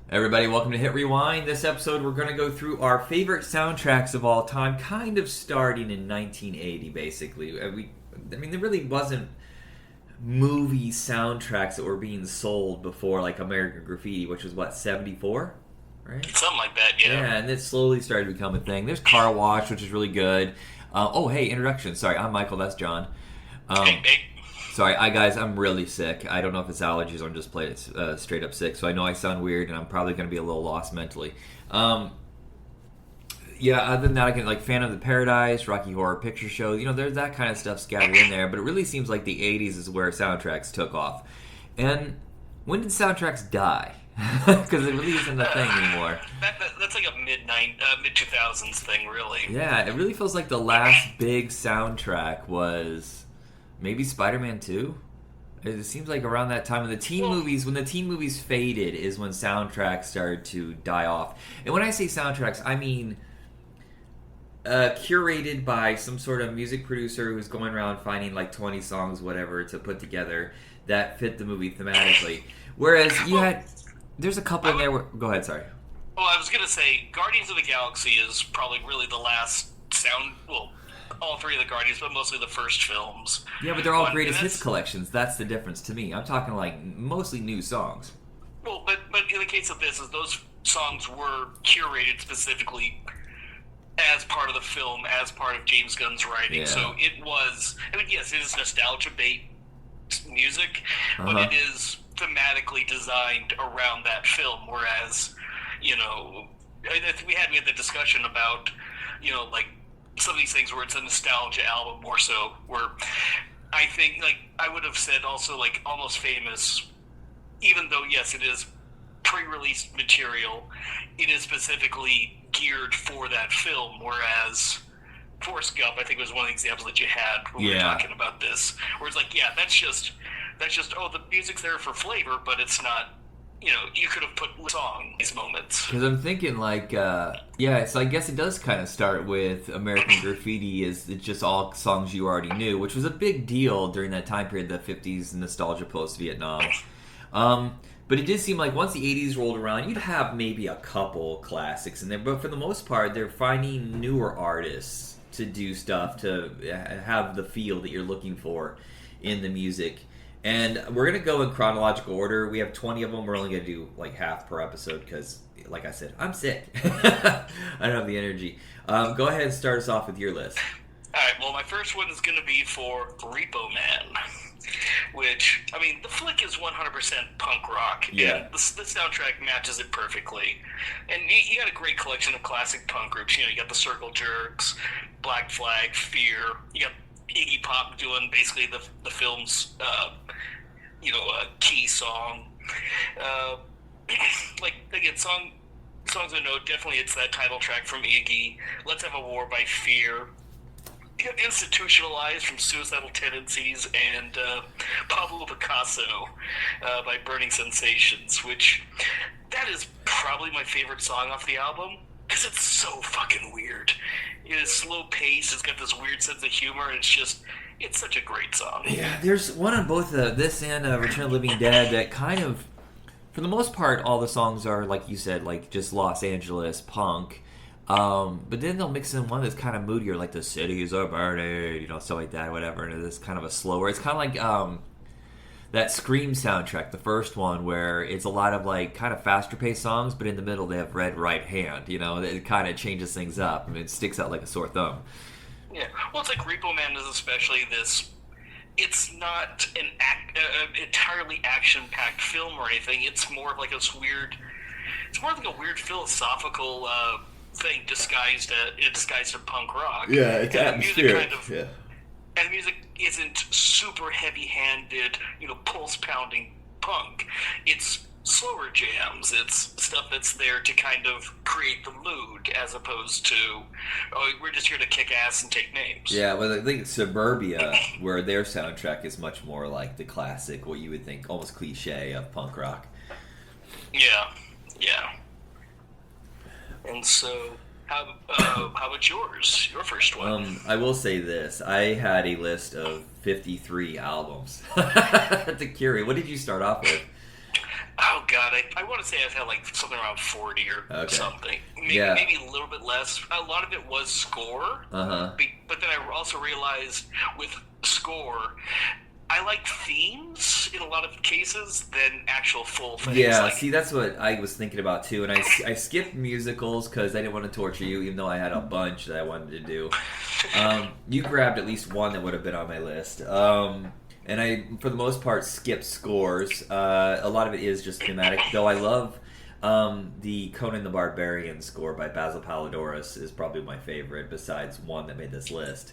Everybody, welcome to Hit Rewind. This episode, we're going to go through our favorite soundtracks of all time, kind of starting in 1980, basically. There really wasn't movie soundtracks that were being sold before, like American Graffiti, which was, 74? Right? Something like that, yeah. Yeah, and it slowly started to become a thing. There's Car Wash, which is really good. Hey, introduction. Sorry, I'm Michael, that's John. Hey. Sorry, guys, I'm really sick. I don't know if it's allergies or I'm just straight up sick. So I know I sound weird, and I'm probably going to be a little lost mentally. Other than that, I can Phantom of the Paradise, Rocky Horror Picture Show. There's that kind of stuff scattered in there. But it really seems like the '80s is where soundtracks took off. And when did soundtracks die? Because it really isn't a thing anymore. That's like a mid-2000s thing, really. Yeah, it really feels like the last big soundtrack was maybe Spider-Man 2? It seems like around that time when the teen movies faded is when soundtracks started to die off. And when I say soundtracks, I mean curated by some sort of music producer who's going around finding 20 songs, whatever, to put together that fit the movie thematically. Whereas there's a couple in there where... Go ahead, sorry. Well, I was going to say, Guardians of the Galaxy is probably really the last all three of the Guardians, but mostly the first films. Yeah, but they're all greatest hits collections. That's the difference to me. I'm talking mostly new songs. Well, but in the case of this, those songs were curated specifically as part of the film, as part of James Gunn's writing. Yeah. So it was, yes, it is nostalgia-based music, but it is thematically designed around that film, whereas, we had the discussion about, some of these things where it's a nostalgia album more so, where I think, I would have said also, Almost Famous, even though, yes, it is pre-release material, it is specifically geared for that film, whereas Forrest Gump, I think, was one of the examples that you had when we were talking about this, where it's that's just, the music's there for flavor, but it's not, you could have put song these moments. Because I'm thinking, so I guess it does kind of start with American Graffiti. It's just all songs you already knew, which was a big deal during that time period, the 50s nostalgia post-Vietnam. But it did seem like once the 80s rolled around, you'd have maybe a couple classics in there. But for the most part, they're finding newer artists to do stuff, to have the feel that you're looking for in the music. And we're going to go in chronological order. We have 20 of them. We're only going to do half per episode because, like I said, I'm sick. I don't have the energy. Go ahead and start us off with your list. All right, well, my first one is going to be for Repo Man, which, the flick is 100% punk rock. Yeah. And the soundtrack matches it perfectly. And you got a great collection of classic punk groups. You got the Circle Jerks, Black Flag, Fear. You got Iggy Pop doing basically the film's key song. Songs I know, definitely it's that title track from Iggy. Let's Have a War by Fear. You got Institutionalized from Suicidal Tendencies, and Pablo Picasso by Burning Sensations, which that is probably my favorite song off the album. Because it's so fucking weird. It is slow paced, it's got this weird sense of humor, and it's such a great song. Yeah, there's one on both this and Return of the Living Dead that kind of, for the most part, all the songs are, like you said, just Los Angeles punk. But then they'll mix in one that's kind of moodier, like The Cities Are Burning, stuff like that, whatever, and it's kind of a slower, it's kind of like, that Scream soundtrack, the first one, where it's a lot of kind of faster paced songs, but in the middle they have Red Right Hand. It kind of changes things up. It sticks out like a sore thumb. Yeah, well, it's like Repo Man is especially this. It's not an entirely action packed film or anything. It's more of this weird. It's more like a weird philosophical thing disguised as punk rock. Yeah, it's atmospheric. And the music isn't super heavy-handed, pulse-pounding punk. It's slower jams. It's stuff that's there to kind of create the mood, as opposed to, we're just here to kick ass and take names. Yeah, well, I think Suburbia, where their soundtrack is much more like the classic, what you would think, almost cliche of punk rock. Yeah. And so... How about yours? Your first one? I will say this. I had a list of 53 albums to curate. What did you start off with? Oh, God, I want to say I've had like something around 40 or something. Maybe a little bit less. A lot of it was score. But then I also realized with score, I like themes in a lot of cases than actual full things. Yeah, like, see, that's what I was thinking about too. And I skipped musicals because I didn't want to torture you, even though I had a bunch that I wanted to do. You grabbed at least one that would have been on my list. And I, for the most part, skipped scores. A lot of it is just thematic, though I love the Conan the Barbarian score by Basil Palladores is probably my favorite, besides one that made this list.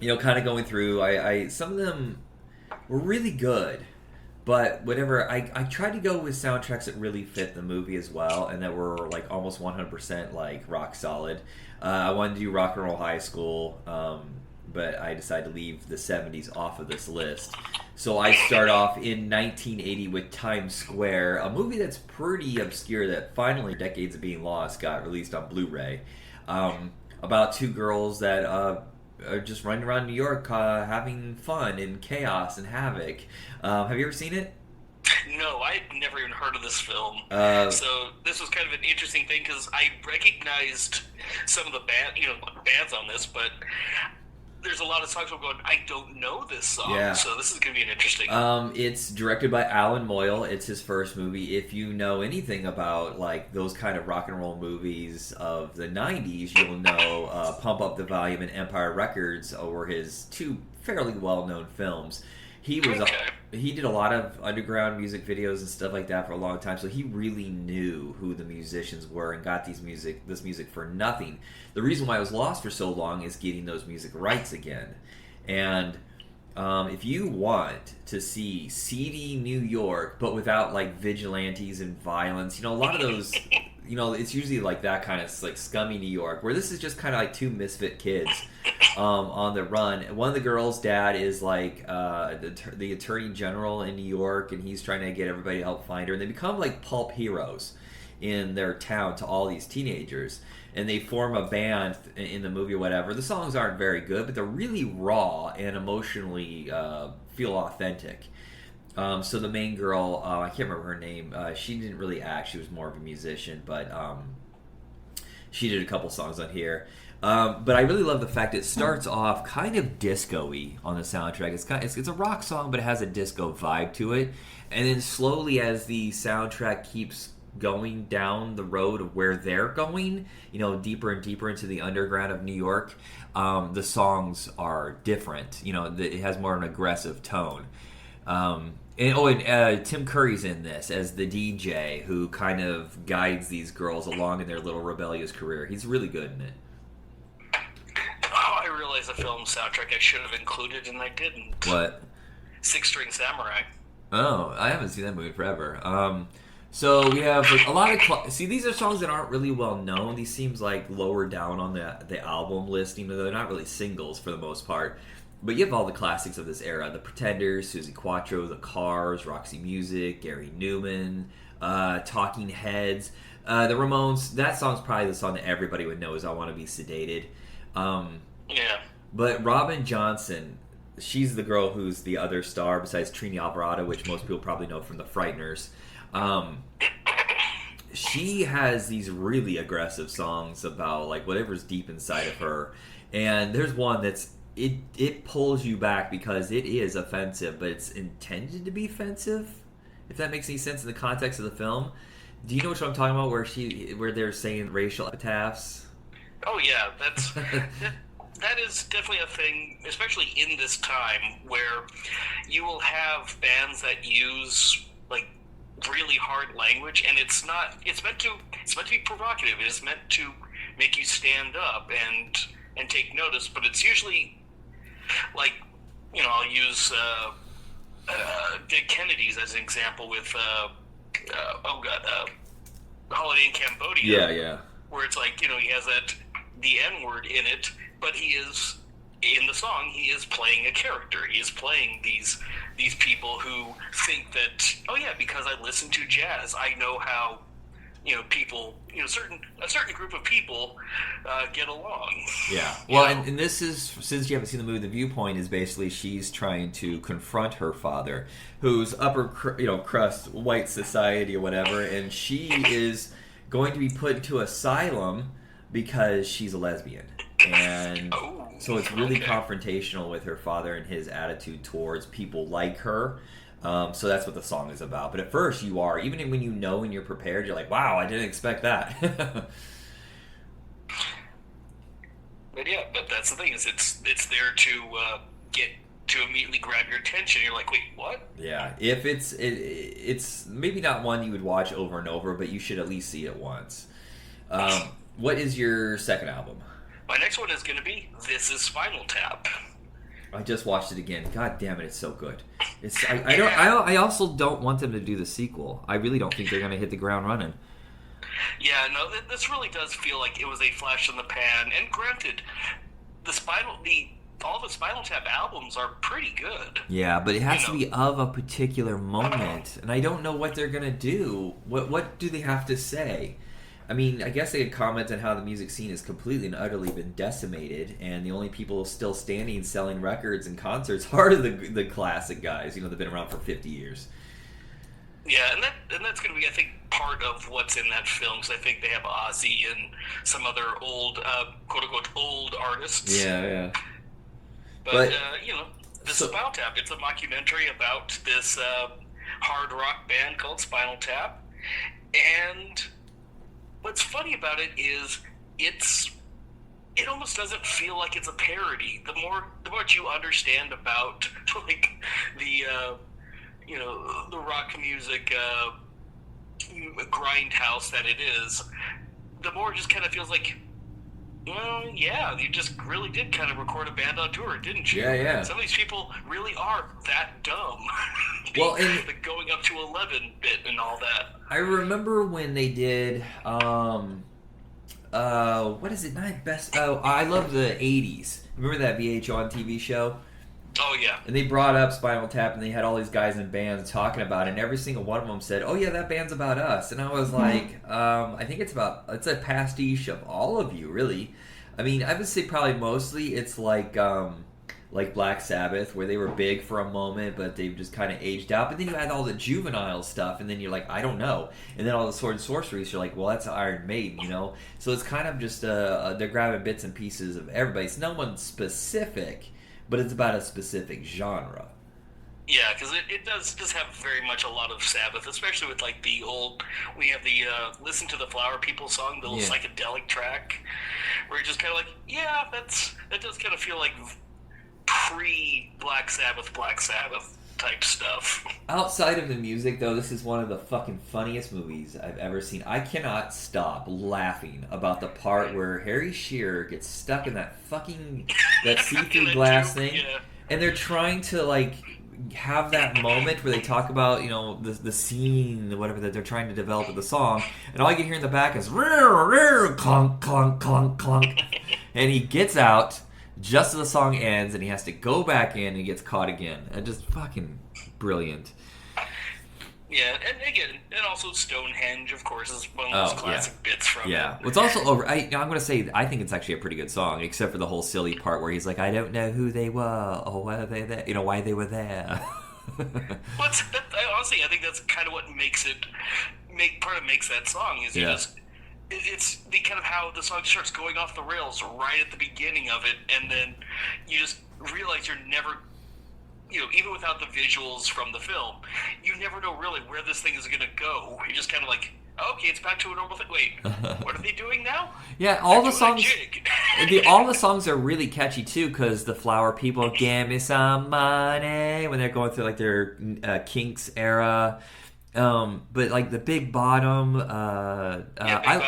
You know, kind of going through, I some of them were really good, but whatever, I tried to go with soundtracks that really fit the movie as well, and that were like almost 100% like rock solid. I wanted to do Rock and Roll High School, but I decided to leave the 70s off of this list. So I start off in 1980 with Times Square, a movie that's pretty obscure that finally, decades of being lost, got released on Blu-ray. About two girls that are just running around New York having fun and chaos and havoc. Have you ever seen it? No, I'd never even heard of this film. So this was kind of an interesting thing because I recognized some of the bands on this, but there's a lot of songs I'm going, I don't know this song, so this is going to be an interesting... It's directed by Alan Moyle. It's his first movie. If you know anything about like those kind of rock and roll movies of the 90s, you'll know Pump Up the Volume and Empire Records were his two fairly well-known films. He was he did a lot of underground music videos and stuff like that for a long time, so he really knew who the musicians were and got this music for nothing. The reason why it was lost for so long is getting those music rights again. And if you want to see seedy New York, but without like vigilantes and violence, you know, a lot of those, you know, it's usually like that kind of like scummy New York, where this is just kind of like two misfit kids on the run. One of the girls' dad is like the attorney general in New York, and he's trying to get everybody to help find her, and they become like pulp heroes in their town to all these teenagers, and they form a band in the movie or whatever. The songs aren't very good, but they're really raw and emotionally feel authentic. So the main girl, I can't remember her name, she didn't really act, she was more of a musician, but she did a couple songs on here. But I really love the fact it starts off kind of disco-y on the soundtrack. It's a rock song, but it has a disco vibe to it. And then slowly, as the soundtrack keeps going down the road of where they're going, you know, deeper and deeper into the underground of New York, the songs are different. You know, it has more of an aggressive tone. And Tim Curry's in this as the DJ who kind of guides these girls along in their little rebellious career. He's really good in it. Oh, I realized the film soundtrack I should have included, and I didn't. What? Six String Samurai. Oh, I haven't seen that movie forever. So we have like, a lot of... See, these are songs that aren't really well known. These seems like lower down on the album listing. They're not really singles for the most part. But you have all the classics of this era. The Pretenders, Suzi Quatro, The Cars, Roxy Music, Gary Newman, Talking Heads. The Ramones, that song's probably the song that everybody would know is I Want to Be Sedated. Yeah. But Robin Johnson, she's the girl who's the other star besides Trini Alvarado, which most people probably know from The Frighteners. She has these really aggressive songs about like whatever's deep inside of her. And there's one that's it pulls you back because it is offensive, but it's intended to be offensive, if that makes any sense in the context of the film. Do you know what I'm talking about, where they're saying racial epitaphs? Oh yeah, that is definitely a thing, especially in this time where you will have bands that use like really hard language, and it's meant to be provocative. It is meant to make you stand up and take notice, but it's usually like, you know, I'll use Dead Kennedys as an example with Holiday in Cambodia. Yeah. Where it's like, you know, he has the N-word in it, but he is, in the song, he is playing a character. He is playing these people who think that, oh yeah, because I listen to jazz, I know how people, a certain group of people get along. Yeah. Well, and this is, since you haven't seen the movie, the viewpoint is basically she's trying to confront her father, who's upper, crust, white society or whatever, and she is going to be put into asylum because she's a lesbian. And so it's really confrontational with her father and his attitude towards people like her. So that's what the song is about. But at first you are, even when you know and you're prepared, you're like, wow, I didn't expect that. But that's the thing, is it's there to get to immediately grab your attention. You're like, wait, what? Yeah, if it's maybe not one you would watch over and over, but you should at least see it once. What is your second album? My next one is going to be This Is Spinal Tap. I just watched it again. God damn it, it's so good. I also don't want them to do the sequel. I really don't think they're going to hit the ground running. Yeah, no, this really does feel like it was a flash in the pan. And granted, all the Spinal Tap albums are pretty good. Yeah, but it has to be of a particular moment, and I don't know what they're going to do. What do they have to say? I mean, I guess they could comment on how the music scene has completely and utterly been decimated, and the only people still standing selling records and concerts are the classic guys. They've been around for 50 years. Yeah, and that's going to be, I think, part of what's in that film, because I think they have Ozzy and some other old, quote-unquote, old artists. Yeah. But Spinal Tap, it's a mockumentary about this hard rock band called Spinal Tap, and what's funny about it is it almost doesn't feel like it's a parody. The more you understand about the rock music grindhouse that it is, the more it just kind of feels like, well, yeah, you just really did kind of record a band on tour, didn't you? Yeah. Some of these people really are that dumb. Well, and going up to 11-bit and all that. I remember when they did, what is it? Not best. Oh, I love the '80s. Remember that VH1 TV show? Oh yeah. And they brought up Spinal Tap, and they had all these guys in bands talking about it, and every single one of them said, "Oh yeah, that band's about us." And I was like, I think it's a pastiche of all of you, really. I mean, I would say probably mostly it's like Black Sabbath, where they were big for a moment, but they've just kind of aged out. But then you had all the juvenile stuff, and then you're like, I don't know. And then all the sword and sorceries, you're like, well, that's Iron Maiden, So it's kind of just they're grabbing bits and pieces of everybody. It's no one specific, but it's about a specific genre. Yeah, because it does have very much a lot of Sabbath, especially with the old. We have the "Listen to the Flower People" song, the little psychedelic track, where you're just kind of like, yeah, that does kind of feel like pre-Black Sabbath type stuff. Outside of the music, though, this is one of the fucking funniest movies I've ever seen. I cannot stop laughing about the part where Harry Shearer gets stuck in that see-through glass thing, and they're trying to have that moment where they talk about the scene, whatever that they're trying to develop with the song, and all you can hear in the back is clunk clunk clunk clunk, and he gets out just as the song ends, and he has to go back in and he gets caught again. And just fucking brilliant. Yeah, and also Stonehenge, of course, is one of those classic bits from it. Yeah, it's also over. I'm going to say I think it's actually a pretty good song, except for the whole silly part where he's like, I don't know who they were or why they there, why they were there. Honestly, I think that's kind of what makes that song is it's the kind of how the song starts going off the rails right at the beginning of it, and then you just realize you're never, even without the visuals from the film, you never know really where this thing is going to go. You're just kind of like, okay, it's back to a normal thing. Wait, what are they doing now? Yeah, all the songs are really catchy too, because the Flower People, "Give me some money," when they're going through their Kinks era. But the Big Bottom, Big Bottom,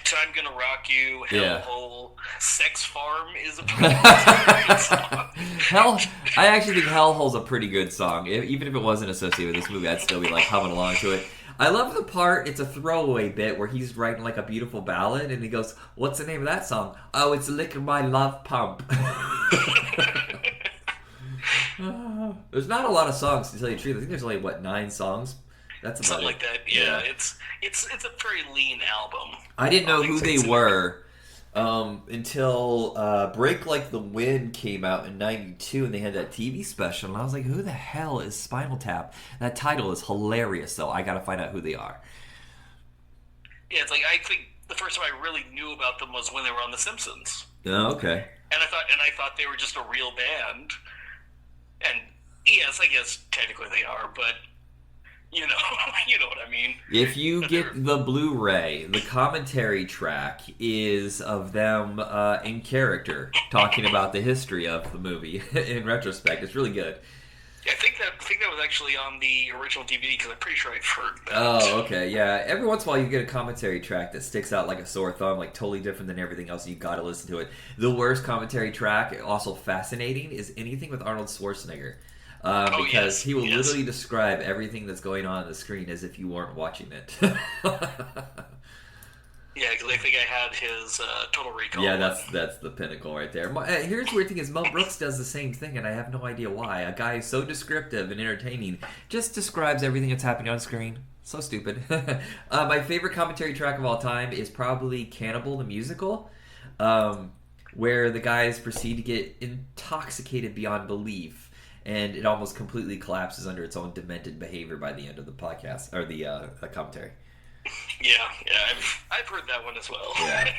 "Time Gonna Rock You," Hellhole, "Sex Farm" is a pretty good song. I actually think Hellhole's a pretty good song. Even if it wasn't associated with this movie, I'd still be humming along to it. I love the part, it's a throwaway bit, where he's writing a beautiful ballad, and he goes, "What's the name of that song?" "Oh, it's Lick My Love Pump." There's not a lot of songs, to tell you the truth. I think there's only, 9 songs? That's about something it. like that. Yeah, it's a very lean album. I didn't know who they considered. were until Break Like the Wind came out in '92, and they had that TV special, and I was like, "Who the hell is Spinal Tap?" That title is hilarious, though. I got to find out who they are. Yeah, it's like I think the first time I really knew about them was when they were on The Simpsons, Oh, okay. and I thought they were just a real band. And yes, I guess technically they are, but you know, you know what I mean. If you get the Blu-ray, the commentary track is of them in character talking about the history of the movie in retrospect. It's really good. Yeah, I think that was actually on the original DVD because I'm pretty sure I've heard that. Oh, okay, yeah. Every once in a while, you get a commentary track that sticks out like a sore thumb, like totally different than everything else. You got to listen to it. The worst commentary track, also fascinating, is anything with Arnold Schwarzenegger, because yes, he will yes. literally describe everything that's going on the screen as if you weren't watching it. Yeah, because I think I had his Total Recall. Yeah, that's the pinnacle right there. Here's the weird thing is Mel Brooks does the same thing, and I have no idea why. A guy so descriptive and entertaining just describes everything that's happening on screen. So stupid. My favorite commentary track of all time is probably Cannibal the Musical, where the guys proceed to get intoxicated beyond belief, and it almost completely collapses under its own demented behavior by the end of the podcast, or the commentary. Yeah, I've heard that one as well. Yeah.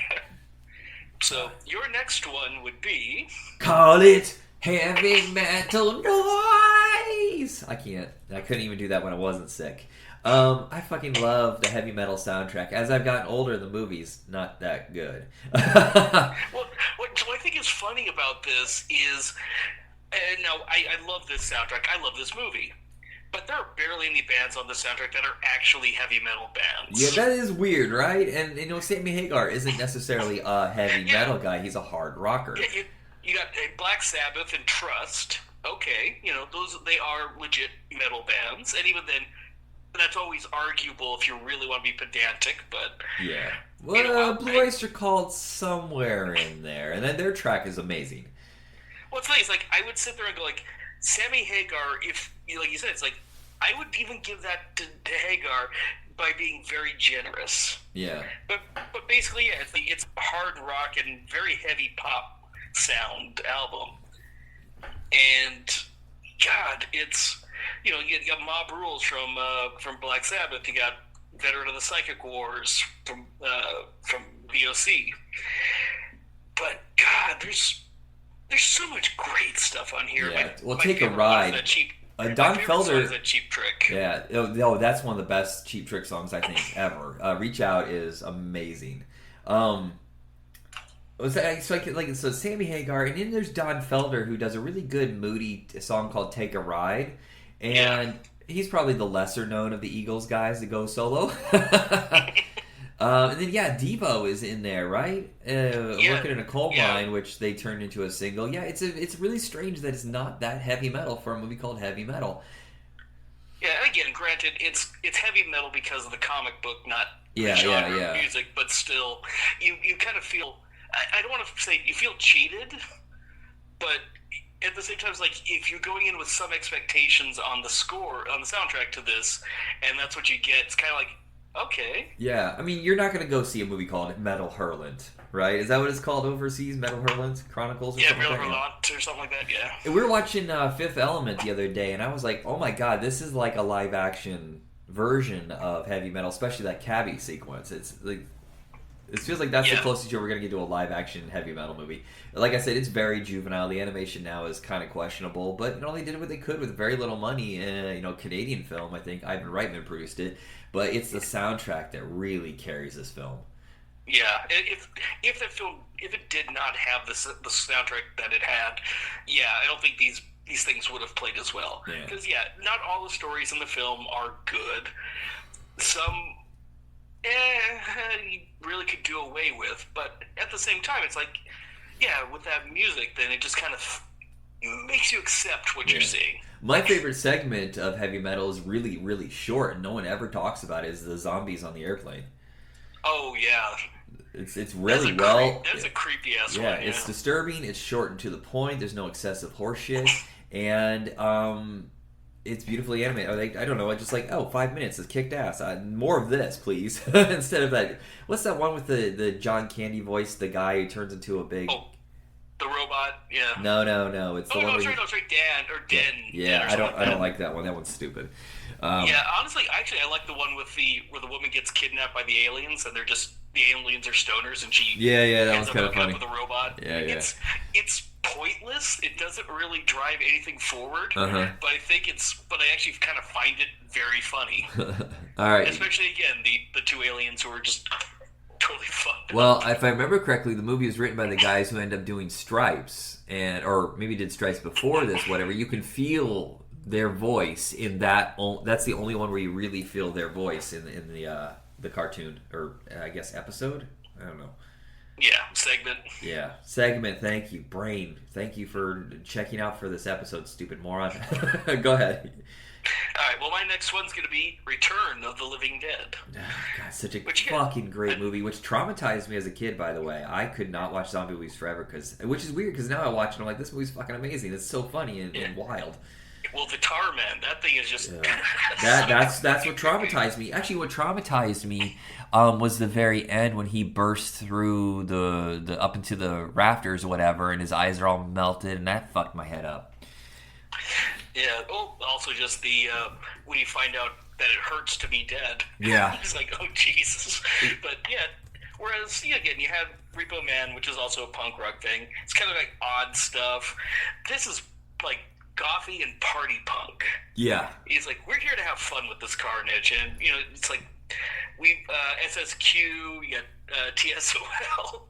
So your next one would be Call it heavy metal noise. I couldn't even do that when I wasn't sick. I fucking love the heavy metal soundtrack. As I've gotten older, the movie's not that good. well. What I think is funny about this is, and now I love this soundtrack. I love this movie. But there are barely any bands on the soundtrack that are actually heavy metal bands. Yeah, that is weird, right? And Sammy Hagar isn't necessarily a heavy metal guy. He's a hard rocker. Yeah, you got Black Sabbath and Trust. Okay, they are legit metal bands, and even then, that's always arguable if you really want to be pedantic. But yeah, well, Blue Oyster Cult somewhere in there, and then their track is amazing. Well, it's nice. Like I would sit there and go like, Sammy Hagar, if like you said, it's like I would even give that to Hagar by being very generous. Yeah. But basically, yeah, it's a hard rock and very heavy pop sound album. And God, it's you got Mob Rules from Black Sabbath. You got Veteran of the Psychic Wars from VOC. But God, there's so much great stuff on here. Yeah. Well, Take a Ride. Don Felder. That Cheap Trick. Yeah. Oh, that's one of the best Cheap Trick songs I think ever. Reach Out is amazing. So Sammy Hagar, and then there's Don Felder who does a really good moody song called Take a Ride, and he's probably the lesser known of the Eagles guys that go solo. And then Devo is in there, right? Working in a coal mine, which they turned into a single. Yeah, it's really strange that it's not that heavy metal for a movie called Heavy Metal. Yeah, and again, granted, it's heavy metal because of the comic book, not genre of music, but still, you kind of feel. I don't want to say you feel cheated, but at the same time, it's like if you're going in with some expectations on the score, on the soundtrack to this, and that's what you get, it's kind of like. Okay. Yeah, I mean, you're not going to go see a movie called Metal Hurlant, right? Is that what it's called overseas? Metal Hurlant Chronicles or something Metal like that? Hurlant or something like that, yeah. And we were watching Fifth Element the other day, and I was like, oh my god, this is like a live-action version of heavy metal, especially that cabbie sequence. It's like... It feels like that's the closest you're ever going to get to a live-action heavy metal movie. Like I said, it's very juvenile. The animation now is kind of questionable, but they did what they could with very little money. Canadian film, I think. Ivan Reitman produced it. But it's the soundtrack that really carries this film. Yeah, if it did not have the soundtrack that it had, I don't think these things would have played as well. Because not all the stories in the film are good. Some you really could do away with, but at the same time, it's like, with that music, then it just kind of makes you accept what you're seeing. My favorite segment of heavy metal is really, really short, and no one ever talks about it, is the zombies on the airplane. Oh, yeah. It's really well... That's a creepy-ass one, yeah. It's disturbing, it's short and to the point, there's no excessive horseshit, and It's beautifully animated. I don't know. I just like, oh, 5 minutes. It's kicked ass. More of this, please. Instead of that. What's that one with the John Candy voice? The guy who turns into a big. Oh, the robot. Yeah. No. It's the one. No, it's right. Dan or Den. Yeah, Den I don't like that one. That one's stupid. Yeah, honestly, actually, I like the one with where the woman gets kidnapped by the aliens, and the aliens are stoners, and she that one's kind of funny. With a robot. Yeah. It's pointless. It doesn't really drive anything forward. Uh-huh. But I actually kind of find it very funny. All right. Especially again the two aliens who are just totally fucked up. Well, if I remember correctly, the movie was written by the guys who end up doing Stripes, or maybe did Stripes before this. Whatever. You can feel their voice in that. That's the only one where you really feel their voice in the cartoon, or I guess episode. I don't know. Yeah, segment. Yeah, segment. Thank you, Brain. Thank you for checking out for this episode, stupid moron. Go ahead. All right. Well, my next one's going to be Return of the Living Dead. God, such a fucking great movie, which traumatized me as a kid. By the way, I could not watch zombie movies forever which is weird because now I watch and I'm like, this movie's fucking amazing. It's so funny and wild. Well, the Tar Man, that thing is just... That's what traumatized me. Actually, what traumatized me was the very end when he bursts through the up into the rafters or whatever, and his eyes are all melted, and that fucked my head up. Yeah. Oh, also just the when you find out that it hurts to be dead. Yeah. It's like, oh Jesus. But yeah. Whereas, again, you have Repo Man, which is also a punk rock thing. It's kind of like odd stuff. This is like gothy and party punk. Yeah. He's like, we're here to have fun with this carnage, and it's like we SSQ, you got TSOL,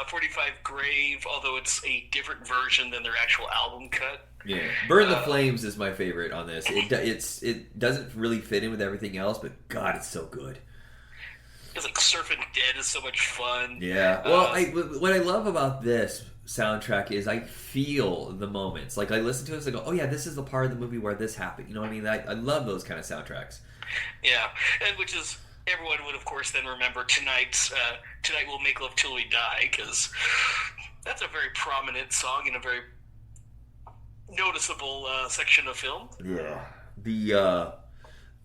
45 Grave, although it's a different version than their actual album cut. Yeah, Burn the Flames is my favorite on this. It doesn't really fit in with everything else, but God, it's so good. It's like Surfing Dead is so much fun. Yeah. Well, what I love about this soundtrack is I feel the moments. Like I listen to this and go, oh yeah, this is the part of the movie where this happened. You know what I mean? I love those kind of soundtracks. Yeah, and which is everyone would of course then remember Tonight We'll Make Love Till We Die, because that's a very prominent song in a very noticeable section of film. Yeah.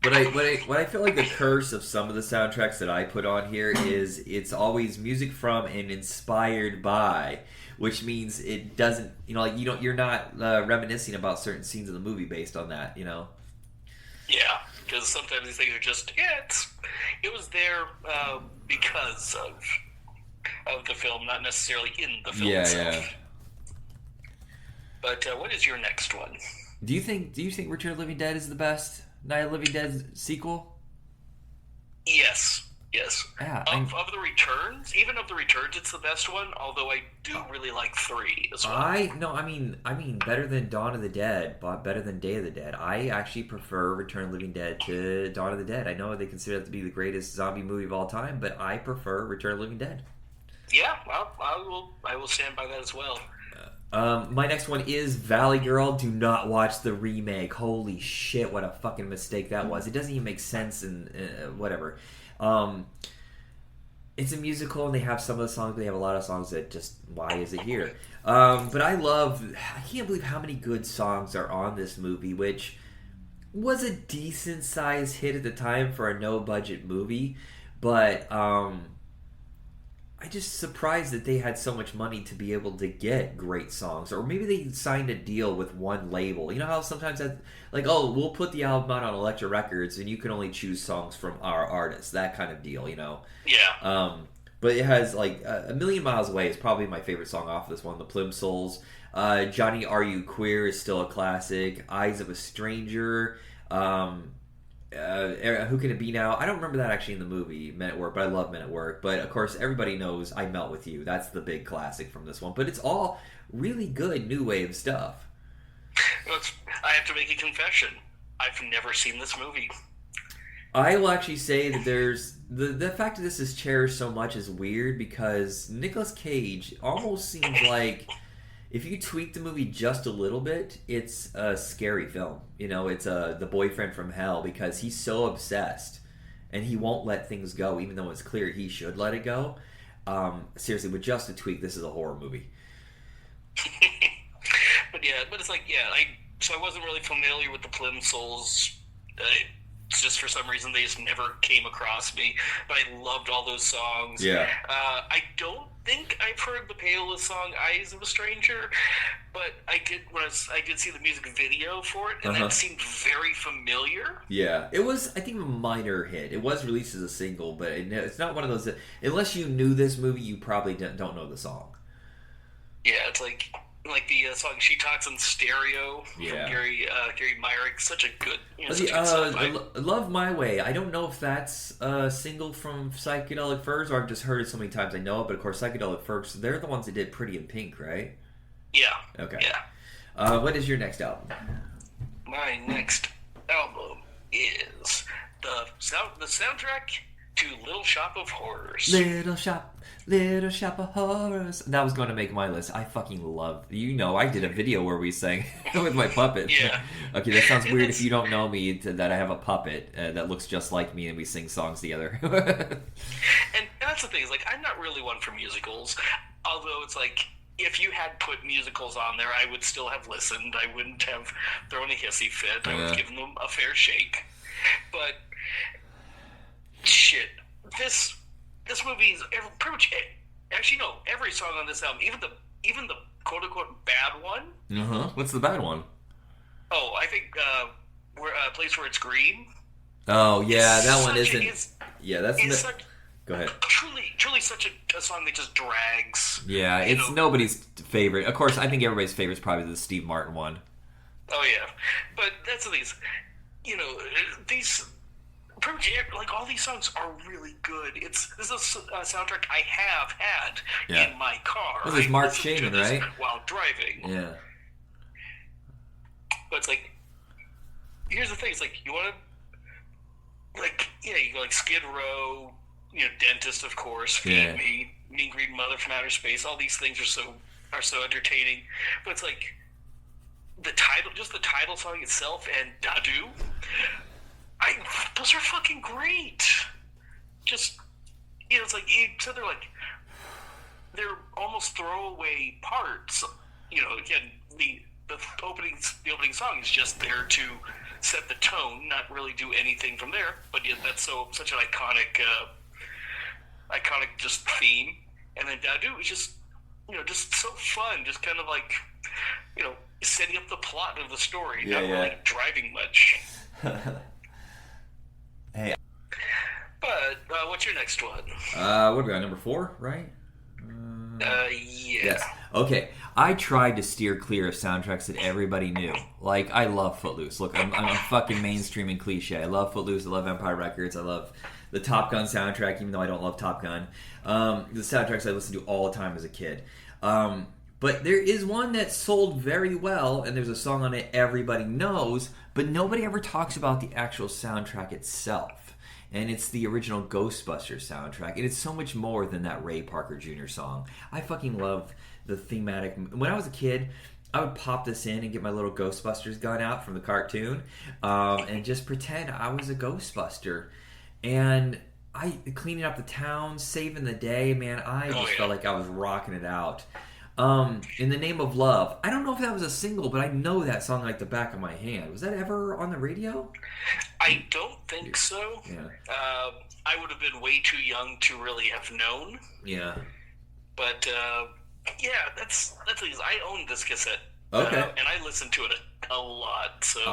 What I feel like the curse of some of the soundtracks that I put on here is it's always music from and inspired by, which means it doesn't, you're not reminiscing about certain scenes of the movie based on that, Yeah, because sometimes these things are just it was there because of the film, not necessarily in the film itself. Yeah. But what is your next one? Do you think Return of the Living Dead is the best Night of the Living Dead sequel? Yes. Yeah, of the returns, it's the best one. Although I do really like 3 as well. I mean better than Dawn of the Dead, but better than Day of the Dead. I actually prefer Return of the Living Dead to Dawn of the Dead. I know they consider it to be the greatest zombie movie of all time, but I prefer Return of the Living Dead. Yeah, well, I will stand by that as well. My next one is Valley Girl. Do not watch the remake. Holy shit, what a fucking mistake that was. It doesn't even make sense and whatever. It's a musical and they have some of the songs, but they have a lot of songs that just, why is it here? But I can't believe how many good songs are on this movie, which was a decent sized hit at the time for a no budget movie, but I just surprised that they had so much money to be able to get great songs. Or maybe they signed a deal with one label. You know how sometimes we'll put the album out on Elektra Records and you can only choose songs from our artists. That kind of deal, Yeah. But it has A Million Miles Away is probably my favorite song off this one. The Plimsouls. Johnny, Are You Queer is still a classic. Eyes of a Stranger. Who Can It Be Now? I don't remember that actually in the movie Men at Work, but I love Men at Work. But of course, everybody knows I Melt With You. That's the big classic from this one. But it's all really good new wave stuff. I have to make a confession. I've never seen this movie. I will actually say that there's the fact that this is cherished so much is weird because Nicolas Cage almost seems like if you tweak the movie just a little bit, it's a scary film. It's the boyfriend from hell because he's so obsessed and he won't let things go, even though it's clear he should let it go. Seriously, with just a tweak, this is a horror movie. But it's like, so I wasn't really familiar with the Plimsouls. It's just for some reason they just never came across me. But I loved all those songs. Yeah. I don't think I've heard the Payola song "Eyes of a Stranger," but I did I did see the music video for it, and that seemed very familiar. Yeah, it was, I think, a minor hit. It was released as a single, but it's not one of those that, unless you knew this movie, you probably don't know the song. Yeah, it's like the song "She Talks in Stereo" from Gary Myrick. Such a good, "Love My Way." I don't know if that's a single from Psychedelic Furs, or I've just heard it so many times I know it. But of course, Psychedelic Furs, they're the ones that did "Pretty in Pink," right? Yeah. Okay. Yeah. What is your next album? My next album is the soundtrack to Little Shop of Horrors. Little Shop of Horrors. That was going to make my list. I fucking love. I did a video where we sang with my puppet. Yeah. Okay, that sounds weird if you don't know me. That I have a puppet that looks just like me, and we sing songs together. And that's the thing, is like, I'm not really one for musicals. Although it's like, if you had put musicals on there, I would still have listened. I wouldn't have thrown a hissy fit. I would have given them a fair shake. But shit, this movie is pretty much actually no, every song on this album, even the quote unquote bad one. What's the bad one? Oh, I think Place Where It's Green. Oh yeah, that one isn't. Go ahead. Truly such a song that just drags. Yeah, it's nobody's favorite. Of course, I think everybody's favorite is probably the Steve Martin one. Oh yeah, but that's the thing. These pretty much, like, all these songs are really good. This is a soundtrack I have had in my car. This is Mark Shaman, right? While driving. Yeah. But it's like, here's the thing. It's like, you want to, like, you go like Skid Row, Dentist, of course, Feed Me, Mean Green Mother from Outer Space. All these things are so entertaining. But it's like the title song itself, and Dadu. Those are fucking great. Just, it's like, they're almost throwaway parts. Again, the opening song is just there to set the tone, not really do anything from there. But that's such an iconic just theme. And then Dadu is just, just so fun, just kind of like, setting up the plot of the story, not really driving much. Hey. But what's your next one? What do we got? Number 4, right? Yeah. Yes. Okay. I tried to steer clear of soundtracks that everybody knew. Like, I love Footloose. Look, I'm a fucking mainstream and cliche. I love Footloose. I love Empire Records. I love the Top Gun soundtrack, even though I don't love Top Gun. The soundtracks I listened to all the time as a kid. But there is one that sold very well, and there's a song on it everybody knows, but nobody ever talks about the actual soundtrack itself. And it's the original Ghostbusters soundtrack. And it's so much more than that Ray Parker Jr. song. I fucking love the thematic. When I was a kid, I would pop this in and get my little Ghostbusters gun out from the cartoon and just pretend I was a Ghostbuster. And cleaning up the town, saving the day, man, I just felt like I was rocking it out. In the Name of Love. I don't know if that was a single, but I know that song like the back of my hand. Was that ever on the radio? I don't think so. Yeah. I would have been way too young to really have known. Yeah. But that's I own this cassette. Okay. And I listened to it a lot. So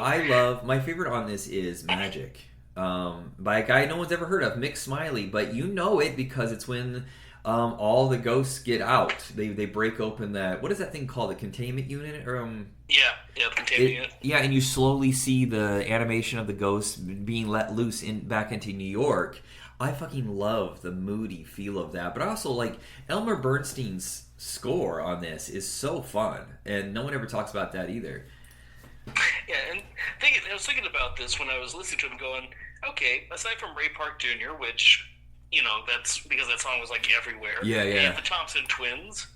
my favorite on this is Magic. By a guy no one's ever heard of, Mick Smiley, but you know it because it's when all the ghosts get out. They break open that, what is that thing called? The containment unit? Or the containment unit. Yeah, and you slowly see the animation of the ghosts being let loose back into New York. I fucking love the moody feel of that. But I also like Elmer Bernstein's score on this is so fun, and no one ever talks about that either. Yeah, and I was thinking about this when I was listening to him, going, okay, aside from Ray Park Jr., which, that's because that song was like everywhere. Yeah. You have the Thompson Twins,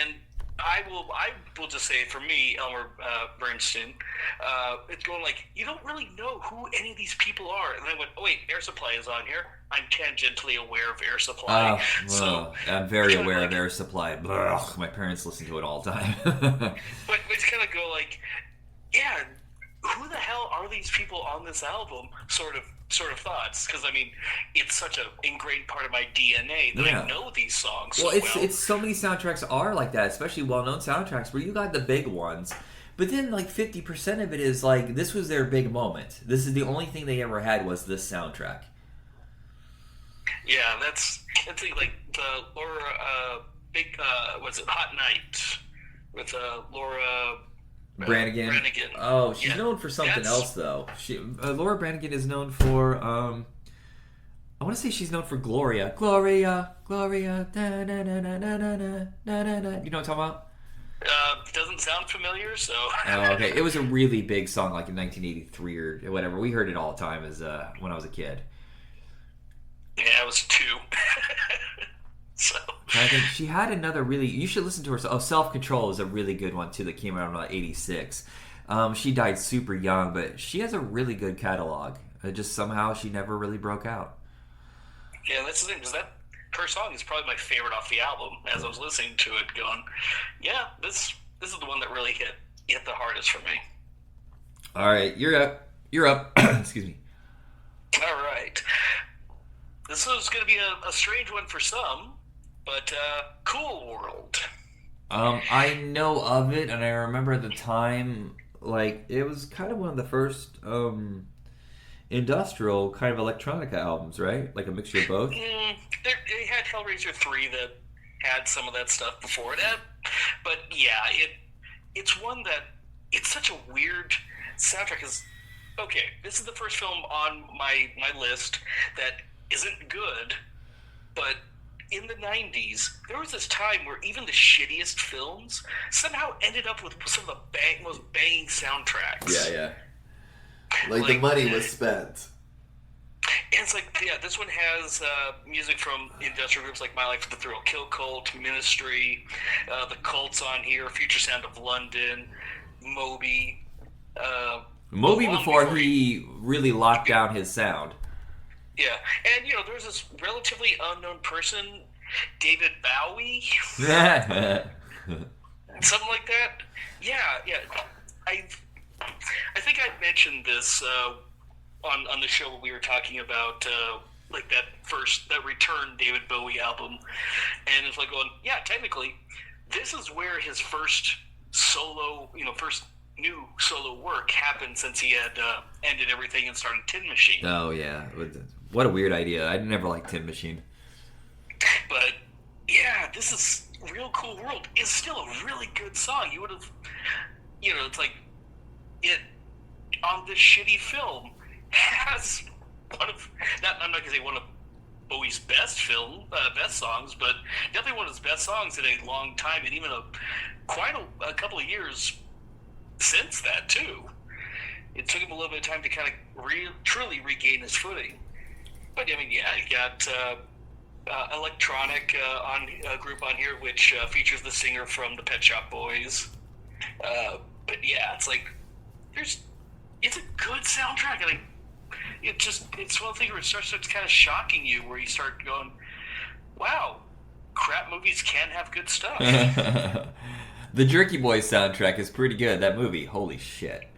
and I will just say, for me, Elmer Bernstein, it's going like, you don't really know who any of these people are. And then I went, oh wait, Air Supply is on here. I'm tangentially aware of Air Supply. So I'm very aware of Air Supply. Ugh, my parents listen to it all the time. but it's kind of go like, yeah, who the hell are these people on this album? Sort of thoughts, because I mean, it's such an ingrained part of my DNA that I know these songs. Well, it's so many soundtracks are like that, especially well-known soundtracks where you got the big ones, but then like 50% of it is like this was their big moment. This is the only thing they ever had was this soundtrack. Yeah, that's like the Laura what's it, Hot Night with Laura Branigan. Oh, she's known for something else though. Laura Branigan is known for I want to say she's known for Gloria. Gloria, Gloria. Da, da, da, da, da, da, da, da. You know what I'm talking about? Doesn't sound familiar, so. Oh, okay. It was a really big song, like in 1983 or whatever. We heard it all the time as when I was a kid. Yeah, I was 2. So. I think she had another really. You should listen to her. Oh, Self Control is a really good one too. That came out in like '86. She died super young, but she has a really good catalog. Just somehow she never really broke out. Yeah, that's the thing. Because her song is probably my favorite off the album. As I was listening to it, going, yeah, this is the one that really hit the hardest for me. All right, you're up. You're up. Excuse me. All right. This was going to be a strange one for some. But Cool World. I know of it, and I remember at the time, like, it was kind of one of the first industrial kind of electronica albums, right? Like a mixture of both. They had Hellraiser 3 that had some of that stuff before it. But yeah, it's one that it's such a weird soundtrack. Cause, okay, this is the first film on my list that isn't good, but in the 90s, there was this time where even the shittiest films somehow ended up with some of the most banging soundtracks. Yeah. Like the money was spent. And it's like, yeah, this one has music from industrial groups like My Life with the Thrill Kill Cult, Ministry, the Cults on here, Future Sound of London, Moby. Moby before he really locked down his sound. Yeah, and there was this relatively unknown person, David Bowie, something like that. Yeah. I think I mentioned this on the show when we were talking about like that return David Bowie album, and it's like going, yeah, technically, this is where his first solo, first new solo work happened since he had ended everything and started Tin Machine. Oh yeah. What a weird idea. I never liked Tin Machine. But, yeah, this is Real Cool World is still a really good song. You would have, it's like, it, on this shitty film, has one of, I'm not going to say one of Bowie's best songs, but definitely one of his best songs in a long time, and even quite a couple of years since that, too. It took him a little bit of time to kind of truly regain his footing. But I mean, yeah, you got electronic group on here, which features the singer from the Pet Shop Boys. But yeah, it's like it's a good soundtrack. Like it's one thing where it starts kind of shocking you, where you start going, "Wow, crap movies can have good stuff." The Jerky Boys soundtrack is pretty good. That movie, holy shit.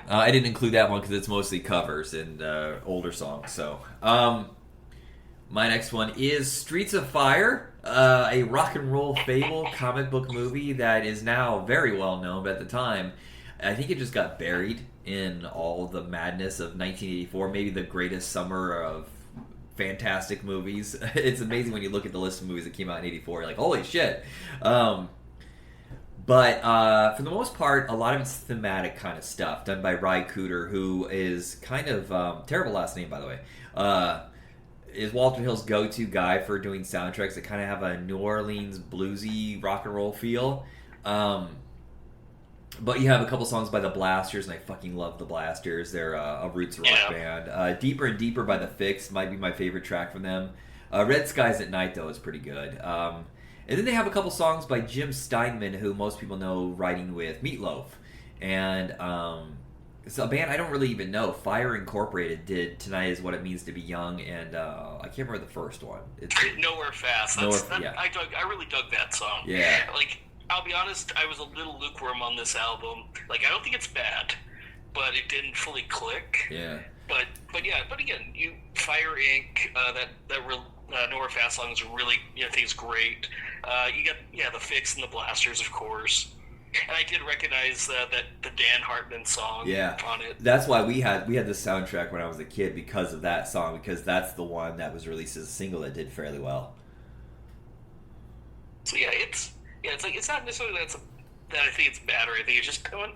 I didn't include that one because it's mostly covers and older songs. So, my next one is Streets of Fire, a rock and roll fable comic book movie that is now very well known. But at the time, I think it just got buried in all the madness of 1984. Maybe the greatest summer of fantastic movies. It's amazing when you look at the list of movies that came out in '84. You're like, holy shit. But for the most part, a lot of it's thematic kind of stuff done by Ry Cooder, who is kind of terrible last name, by the way. Is Walter Hill's go-to guy for doing soundtracks that kind of have a New Orleans bluesy rock and roll feel. But you have a couple songs by the Blasters, and I fucking love the Blasters. They're a roots rock band. Deeper and Deeper by the Fix might be my favorite track from them. Red Skies at Night, though, is pretty good. And then they have a couple songs by Jim Steinman, who most people know writing with Meatloaf. And it's a band I don't really even know. Fire Incorporated did Tonight Is What It Means to Be Young, and I can't remember the first one. It's Nowhere Fast. I really dug that song. Yeah. Like, I'll be honest, I was a little lukewarm on this album. Like, I don't think it's bad, but it didn't fully click. Yeah. But again, Fire Inc. Nowhere Fast song is really, I think it's great. You got the Fix and the Blasters, of course. And I did recognize that the Dan Hartman song on it. That's why we had this soundtrack when I was a kid, because of that song, because that's the one that was released as a single that did fairly well. So it's like, it's not necessarily that I think it's bad or anything. It's just going,